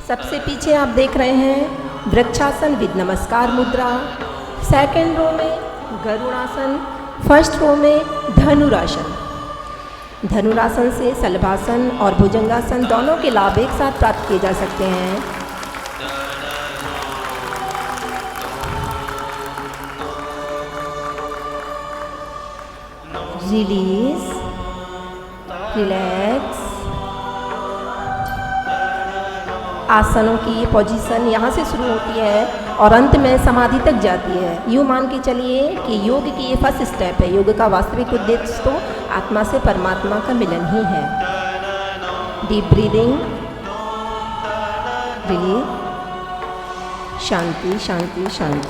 सबसे पीछे आप देख रहे हैं वृक्षासन विद नमस्कार मुद्रा, सेकंड रो में गरुड़ासन, फर्स्ट रो में धनुरासन। धनुरासन से शलभासन और भुजंगासन दोनों के लाभ एक साथ प्राप्त किए जा सकते हैं। Release, relax. आसनों की ये पोजीशन यहाँ से शुरू होती है और अंत में समाधि तक जाती है। यूँ मान के चलिए कि योग की ये फर्स्ट स्टेप है। योग का वास्तविक उद्देश्य तो आत्मा से परमात्मा का मिलन ही है। डीप ब्रीदिंग, रिलीज, शांति शांति शांति।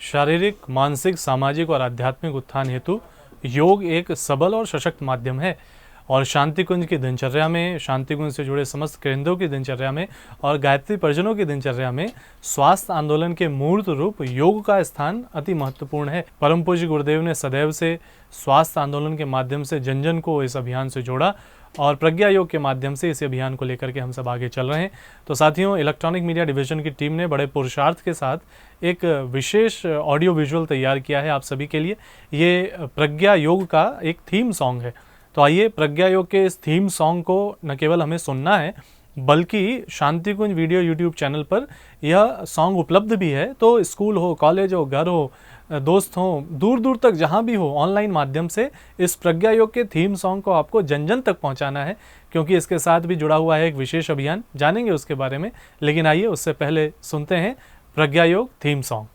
शारीरिक, मानसिक, सामाजिक और आध्यात्मिक उत्थान हेतु योग एक सबल और सशक्त माध्यम है और शांति कुंज की दिनचर्या में, शांति कुंज से जुड़े समस्त केंद्रों की दिनचर्या में और गायत्री परिजनों की दिनचर्या में स्वास्थ्य आंदोलन के मूर्त रूप योग का स्थान अति महत्वपूर्ण है। परम पूज्य गुरुदेव ने सदैव से स्वास्थ्य आंदोलन के माध्यम से जन जन को इस अभियान से जोड़ा और प्रज्ञा योग के माध्यम से इस अभियान को लेकर के हम सब आगे चल रहे हैं। तो साथियों, इलेक्ट्रॉनिक मीडिया डिवीजन की टीम ने बड़े पुरुषार्थ के साथ एक विशेष ऑडियो विजुअल तैयार किया है आप सभी के लिए। ये प्रज्ञा योग का एक थीम सॉन्ग है। तो आइए प्रज्ञा योग के इस थीम सॉन्ग को न केवल हमें सुनना है बल्कि शांति कुंज वीडियो यूट्यूब चैनल पर यह सॉन्ग उपलब्ध भी है। तो स्कूल हो, कॉलेज हो, घर हो, दोस्त हो, दूर दूर तक जहाँ भी हो, ऑनलाइन माध्यम से इस प्रज्ञा योग के थीम सॉन्ग को आपको जन जन तक पहुँचाना है, क्योंकि इसके साथ भी जुड़ा हुआ है एक विशेष अभियान। जानेंगे उसके बारे में, लेकिन आइए उससे पहले सुनते हैं प्रज्ञा योग थीम सॉन्ग।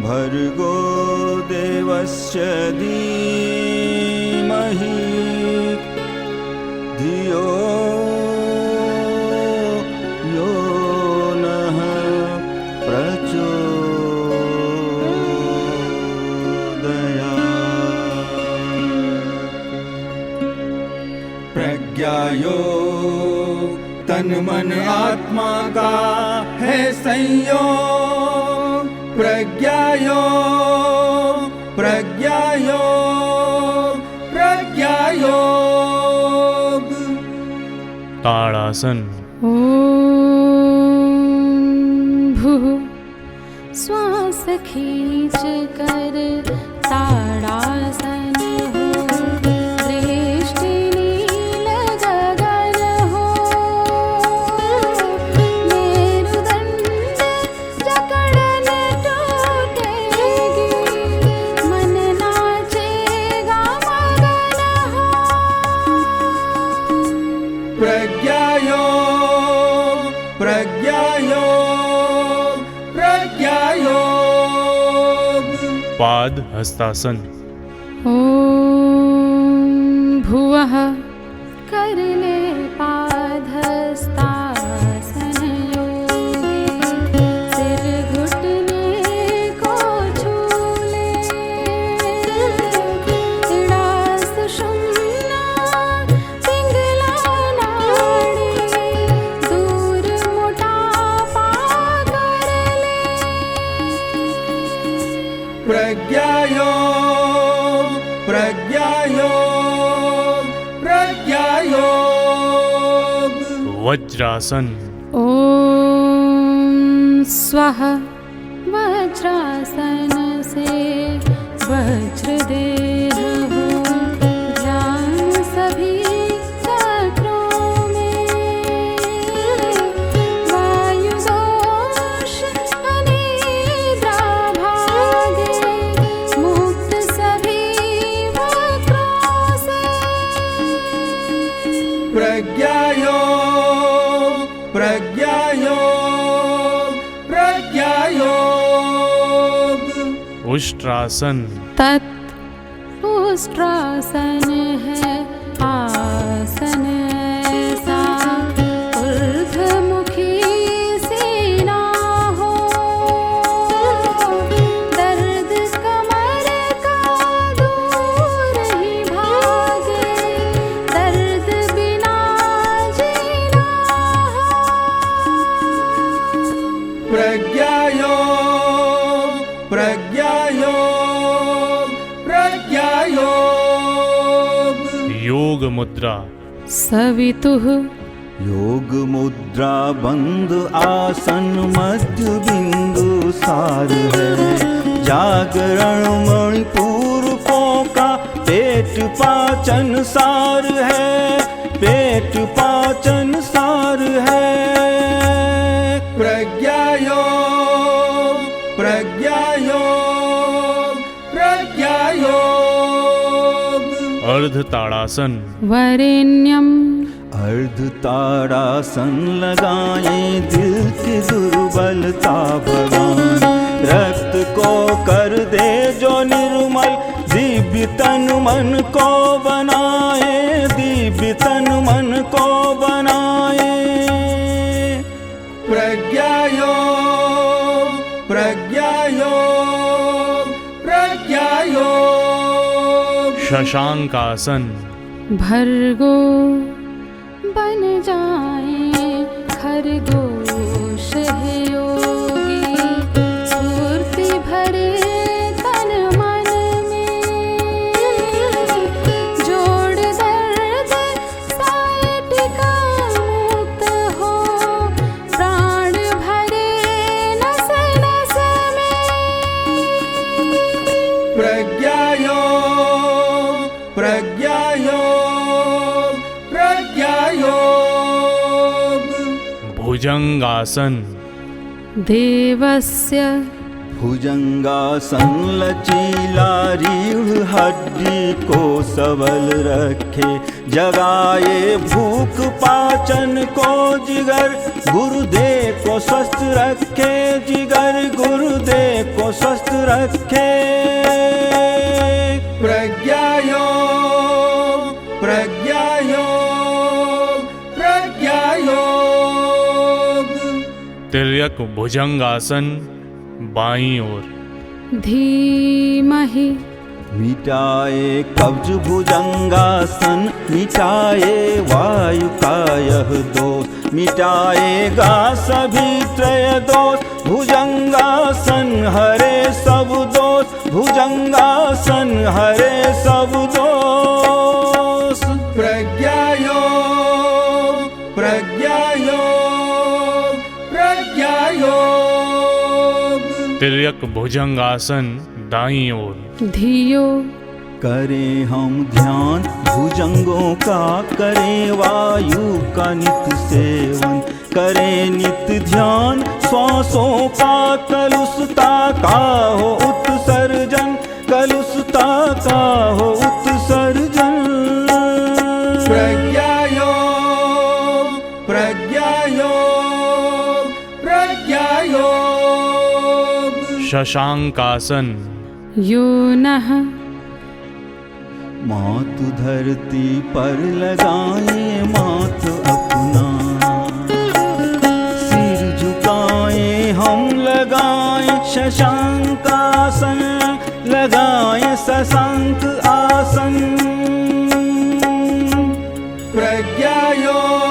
भर्गो देवस्य धीमहि धियो यो नः प्रचोदयात्। प्रज्ञायोग तन मन आत्मा का है संयोग। प्रज्ञायोग, प्रज्ञायोग, प्रज्ञायोग। ताड़ासन। ओम भूः श्वास खींच कर ताड़ासन हो, दृष्टि नील गगन हो, मेरुदंड जकड़न टूटेगी, मन नाचेगा मगन हो। प्रज्ञायोग, प्रज्ञायोग, प्रज्ञायोग। पाद हस्तासन। ओम भुवः कर ले पादहस्तासन योगी, सिर घुटने को छू ले, इड़ा सुषुम्ना पिंगला नाड़ी, दूर मोटापा कर ले। प्रज्ञायोग, प्रज्ञायोग, प्रज्ञायोग। वज्रासन। ओम स्वः वज्रासन से वज्र देह उष्ट्रासन। तत् उष्ट्रासन है आसन ऐसा, ऊर्ध्वमुखी सीना हो, दर्द कमर का दूर ही भागे, दर्द बिना जीना हो। प्रज्ञायोग प्रज्ञायोग प्रज्ञायोग। योग मुद्रा। सवितुः योग मुद्रा बंद आसन मध्य बिंदु सार है, जागरण मणिपूरकों का पेट पाचन सार है, पेट पाचन सार है। प्रज्ञायोग प्रज्ञायोग प्रज्ञायोग। अर्ध ताड़ासन। वरेण्यम अर्ध ताड़ासन लगाएं, दिल की दुर्बलता भगाएं, रक्त को कर दे जो निर्मल, दिव्य तन मन को बनाए, दिव्य तन मन को बनाए। प्रज्ञायोग प्रज्ञायोग प्रज्ञायोग। शशांकासन। भर्गो बन जाए खरगोश है योगी, स्फूर्ति भरे तन मन में, जोड़ दर्द सायटिका मुक्त हो, प्राण भरे नस नस में। प्रज्ञायोग प्रज्ञायोग प्रज्ञायोग। भुजंगासन। देवस्य भुजंगासन लचीला रीढ़ हड्डी को सबल रखे, जगाए भूख पाचन को जिगर, गुरुदेव को स्वस्थ रखे जिगर, गुरुदेव को स्वस्थ रखे। प्रज्ञायोग प्रज्ञायोग प्रज्ञायोग। तिर्यक भुजंगासन बाईं ओर। धीमहि मिटाए कब्ज भुजंगासन, मिटाए वायु का यह दोष, मिटाएगा सभी त्रय दोष, भुजंगासन हरे सब दोष, भुजंगासन हरे सब दोष। प्रज्ञायोग प्रज्ञायोग प्रज्ञायोग। तिर्यक भुजंगासन दाईं ओर। धियो करें हम ध्यान भुजंगों का, करें वायु का नित्य सेवन, करें नित्य ध्यान श्वासों का, कलुषता का हो उत्सर्जन, कलुषता का हो उत्सर्जन। प्रज्ञायोग प्रज्ञायोग प्रज्ञायोग। शशांकासन। यो नः मातु धरती पर लगाए माथ अपना, सिर झुकाए हम लगाए शशांकासन, लगाए शशांक आसन। प्रज्ञायोग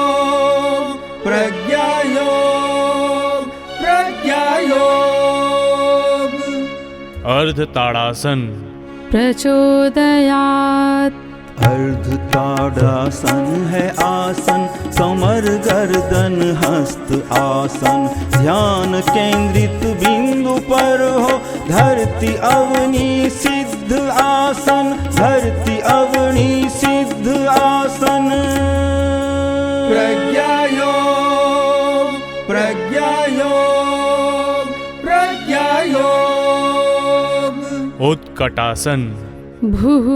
प्रज्ञायोग प्रज्ञायोग। अर्ध ताड़ासन। प्रचोदयात् अर्ध ताड़ासन है आसन, कमर गर्दन हस्त आसन, ध्यान केंद्रित बिंदु पर हो, धरती अवनी सिद्ध आसन, धरती अवनी सिद्ध आसन। प्रज्ञायोग प्रज्ञायोग प्रज्ञायोग। उत्कटासन। भूः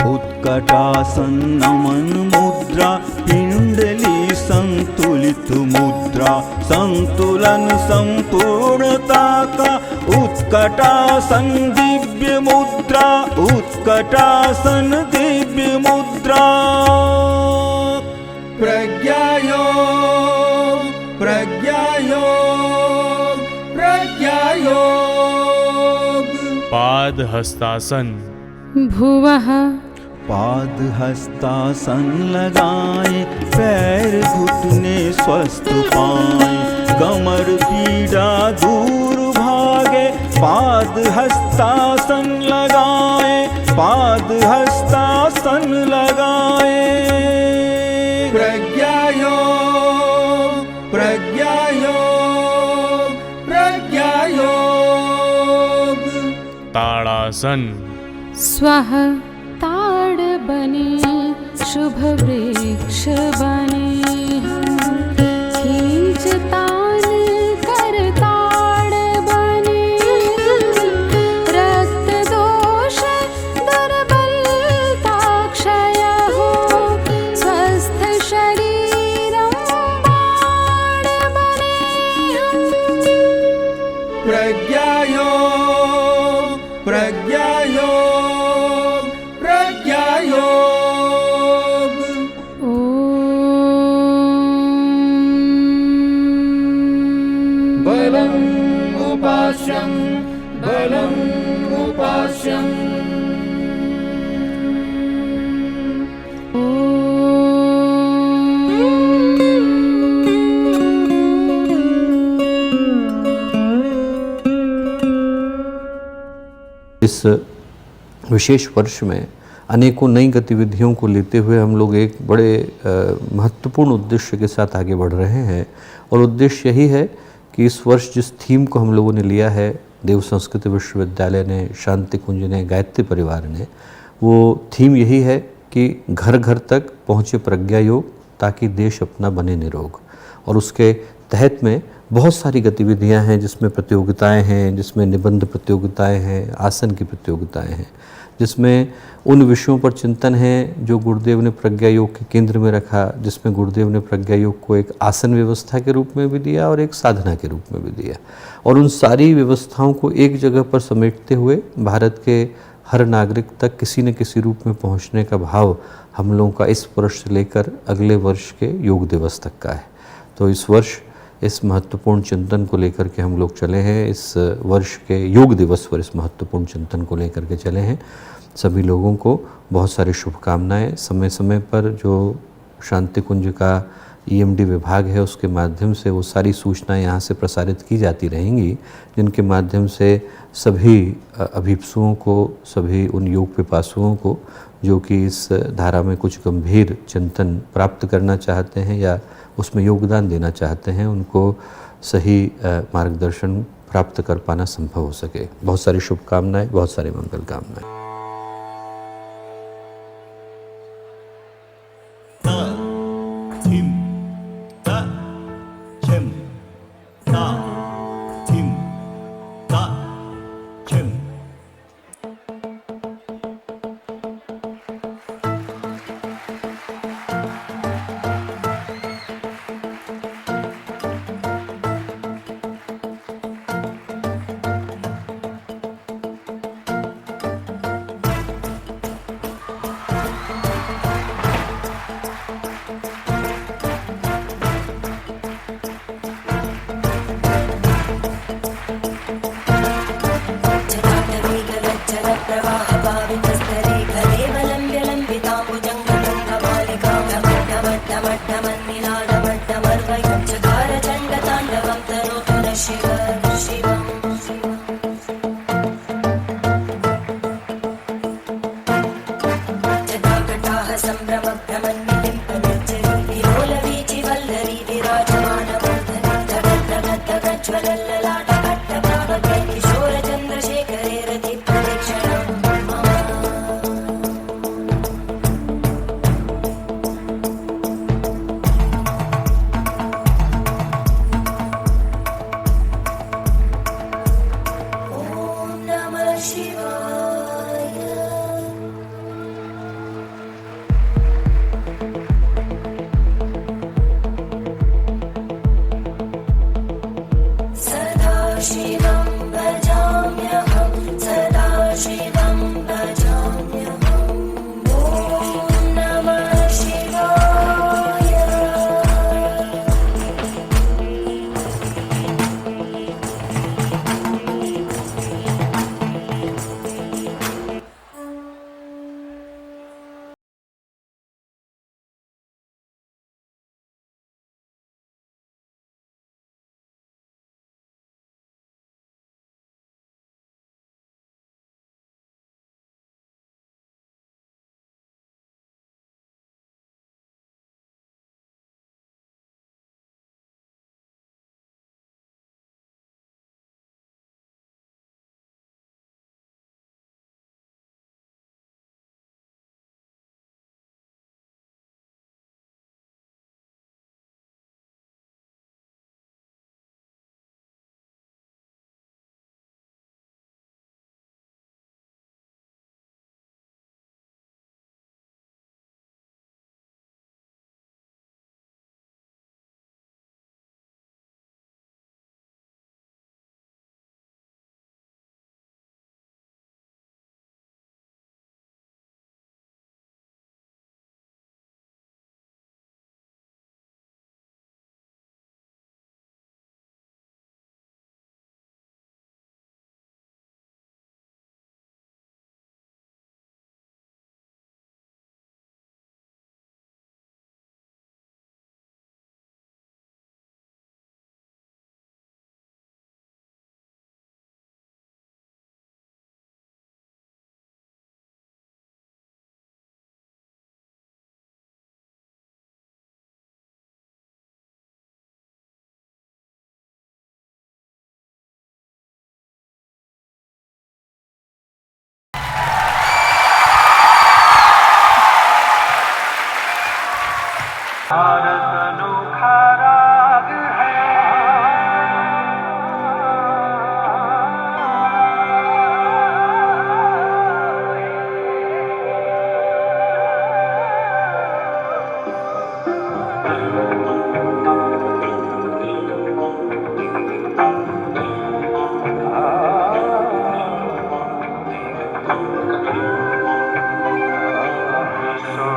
उत्कटासन नमन मुद्रा, पिंडली संतुलित मुद्रा, संतुलन संपूर्णता का उत्कटासन दिव्य मुद्रा, उत्कटासन दिव्य मुद्रा। प्रज्ञायोग, प्रज्ञायोग, प्रज्ञायोग। पाद हस्तासन। भुवः पाद हस्तासन लगाए, पैर घुटने स्वस्थ पाए, कमर पीड़ा दूर भागे। पाद हस्तासन लगाए, पाद हस्तासन लगाए। प्रज्ञायोग, प्रज्ञायोग, प्रज्ञायोग। ताड़ासन। स्वः ताड़ बने, शुभ वृक्ष बने हम, खींच तान कर ताड़ बने हम। रक्त दोष दुर्बलता क्षय हो, स्वस्थ शरीरम बाण बने हम। प्रज्ञायोग, प्रज्ञायोग, प्रज्ञायोग। बलम् उपास्यं, बलम् उपास्यम्। इस विशेष वर्ष में अनेकों नई गतिविधियों को लेते हुए हम लोग एक बड़े महत्वपूर्ण उद्देश्य के साथ आगे बढ़ रहे हैं। और उद्देश्य यही है कि इस वर्ष जिस थीम को हम लोगों ने लिया है, देव संस्कृत विश्वविद्यालय ने, शांति कुंज ने, गायत्री परिवार ने, वो थीम यही है कि घर घर तक पहुँचे प्रज्ञा योग, ताकि देश अपना बने निरोग। और उसके तहत में बहुत सारी गतिविधियां हैं, जिसमें प्रतियोगिताएं हैं, जिसमें निबंध प्रतियोगिताएं हैं, आसन की प्रतियोगिताएं हैं, जिसमें उन विषयों पर चिंतन है जो गुरुदेव ने प्रज्ञा योग के केंद्र में रखा, जिसमें गुरुदेव ने प्रज्ञा योग को एक आसन व्यवस्था के रूप में भी दिया और एक साधना के रूप में भी दिया। और उन सारी व्यवस्थाओं को एक जगह पर समेटते हुए भारत के हर नागरिक तक किसी न किसी रूप में पहुंचने का भाव हम लोगों का इस वर्ष से लेकर अगले वर्ष के योग दिवस तक का है। तो इस वर्ष इस महत्वपूर्ण चिंतन को लेकर के हम लोग चले हैं। इस वर्ष के योग दिवस पर इस महत्वपूर्ण चिंतन को लेकर के चले हैं। सभी लोगों को बहुत सारी शुभकामनाएं। समय समय पर जो शांति कुंज का EMD विभाग है, उसके माध्यम से वो सारी सूचनाएं यहाँ से प्रसारित की जाती रहेंगी, जिनके माध्यम से सभी अभिप्सुओं को, सभी उन योग पिपासुओं को जो कि इस धारा में कुछ गंभीर चिंतन प्राप्त करना चाहते हैं या उसमें योगदान देना चाहते हैं, उनको सही मार्गदर्शन प्राप्त कर पाना संभव हो सके। बहुत सारी शुभकामनाएं, बहुत सारी मंगल कामनाएं।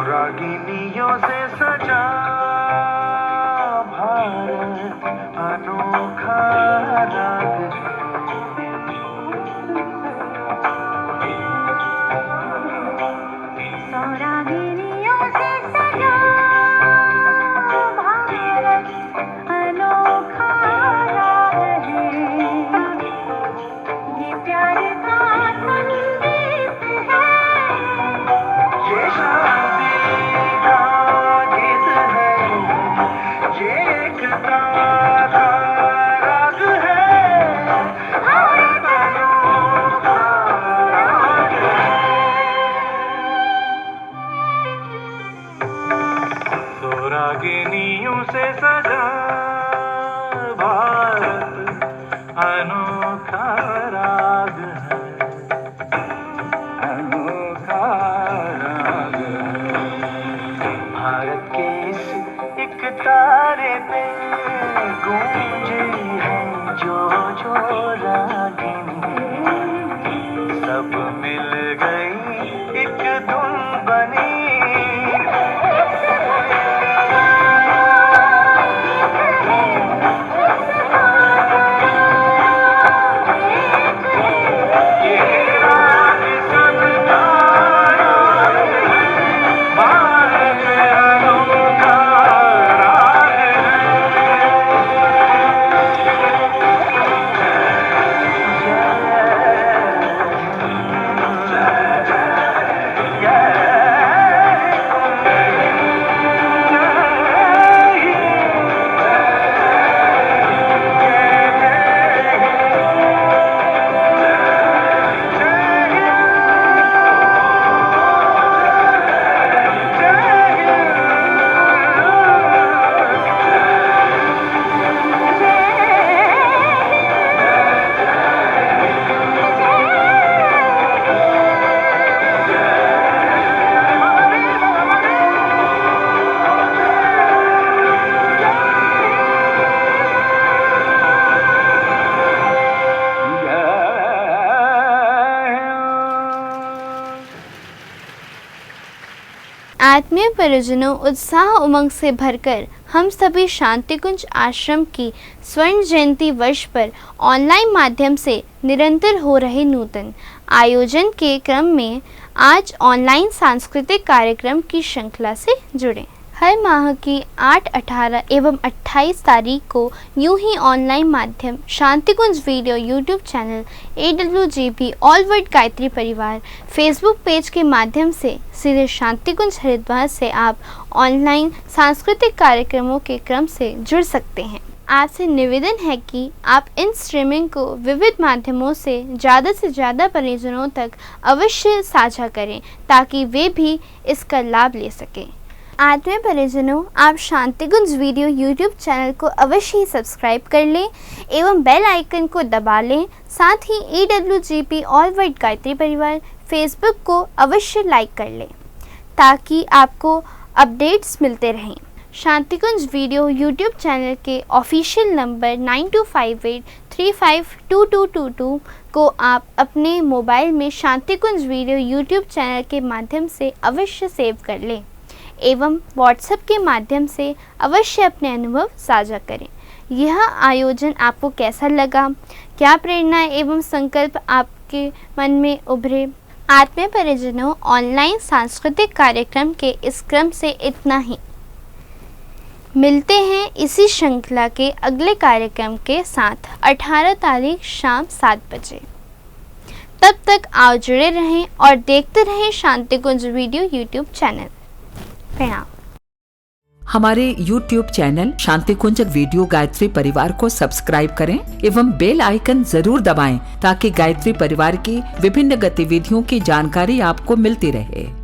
रागिनियों से सजा भारत अनोखा राग रागिनियों से सजा भारत अनोखा राग है, ये प्यार का संगीत है, ये शादी का गीत है, ये एकता का राग है, भारत अनोखा राग है। रागिनियों से सजा भारत अनोखा राग है, अनोखा राग है। भारत के इस एक तारे पे गूंजी है जो जो रागिनी, सब मिल गई एक धुन बनी। आत्मीय परिजनों, उत्साह उमंग से भरकर हम सभी शांतिकुंज आश्रम की स्वर्ण जयंती वर्ष पर ऑनलाइन माध्यम से निरंतर हो रहे नूतन आयोजन के क्रम में आज ऑनलाइन सांस्कृतिक कार्यक्रम की श्रृंखला से जुड़े। हर माह की 8, 18 एवं 28 तारीख को यूं ही ऑनलाइन माध्यम Shantikunj video YouTube channel AWGP all world Gayatri परिवार फेसबुक पेज के माध्यम से सीधे शांतिकुंज हरिद्वार से आप ऑनलाइन सांस्कृतिक कार्यक्रमों के क्रम से जुड़ सकते हैं। आपसे निवेदन है कि आप इन स्ट्रीमिंग को विविध माध्यमों से ज़्यादा परिजनों तक अवश्य साझा करें ताकि वे भी इसका लाभ ले सकें। आत्मीय परिजनों, आप शांतिकुंज वीडियो यूट्यूब चैनल को अवश्य ही सब्सक्राइब कर लें एवं बेल आइकन को दबा लें। साथ ही AWGP ऑल वर्ल्ड गायत्री परिवार फेसबुक को अवश्य लाइक कर लें ताकि आपको अपडेट्स मिलते रहें। शांतिकुंज वीडियो यूट्यूब चैनल के ऑफिशियल नंबर 9258352222 को आप अपने मोबाइल में शांतिकुंज वीडियो यूट्यूब चैनल के माध्यम से अवश्य सेव कर लें एवं व्हाट्सएप के माध्यम से अवश्य अपने अनुभव साझा करें। यह आयोजन आपको कैसा लगा, क्या प्रेरणा एवं संकल्प आपके मन में उभरे? आत्मीय परिजनों, ऑनलाइन सांस्कृतिक कार्यक्रम के इस क्रम से इतना ही। मिलते हैं इसी श्रृंखला के अगले कार्यक्रम के साथ 18 तारीख शाम 7 बजे। तब तक आओ जुड़े रहें और देखते रहें शांतिकुंज वीडियो यूट्यूब चैनल। प्रणाम। हमारे YouTube channel Shantikunj video Gayatri परिवार को सब्सक्राइब करें एवं बेल आइकन जरूर दबाएं ताकि गायत्री परिवार की विभिन्न गतिविधियों की जानकारी आपको मिलती रहे।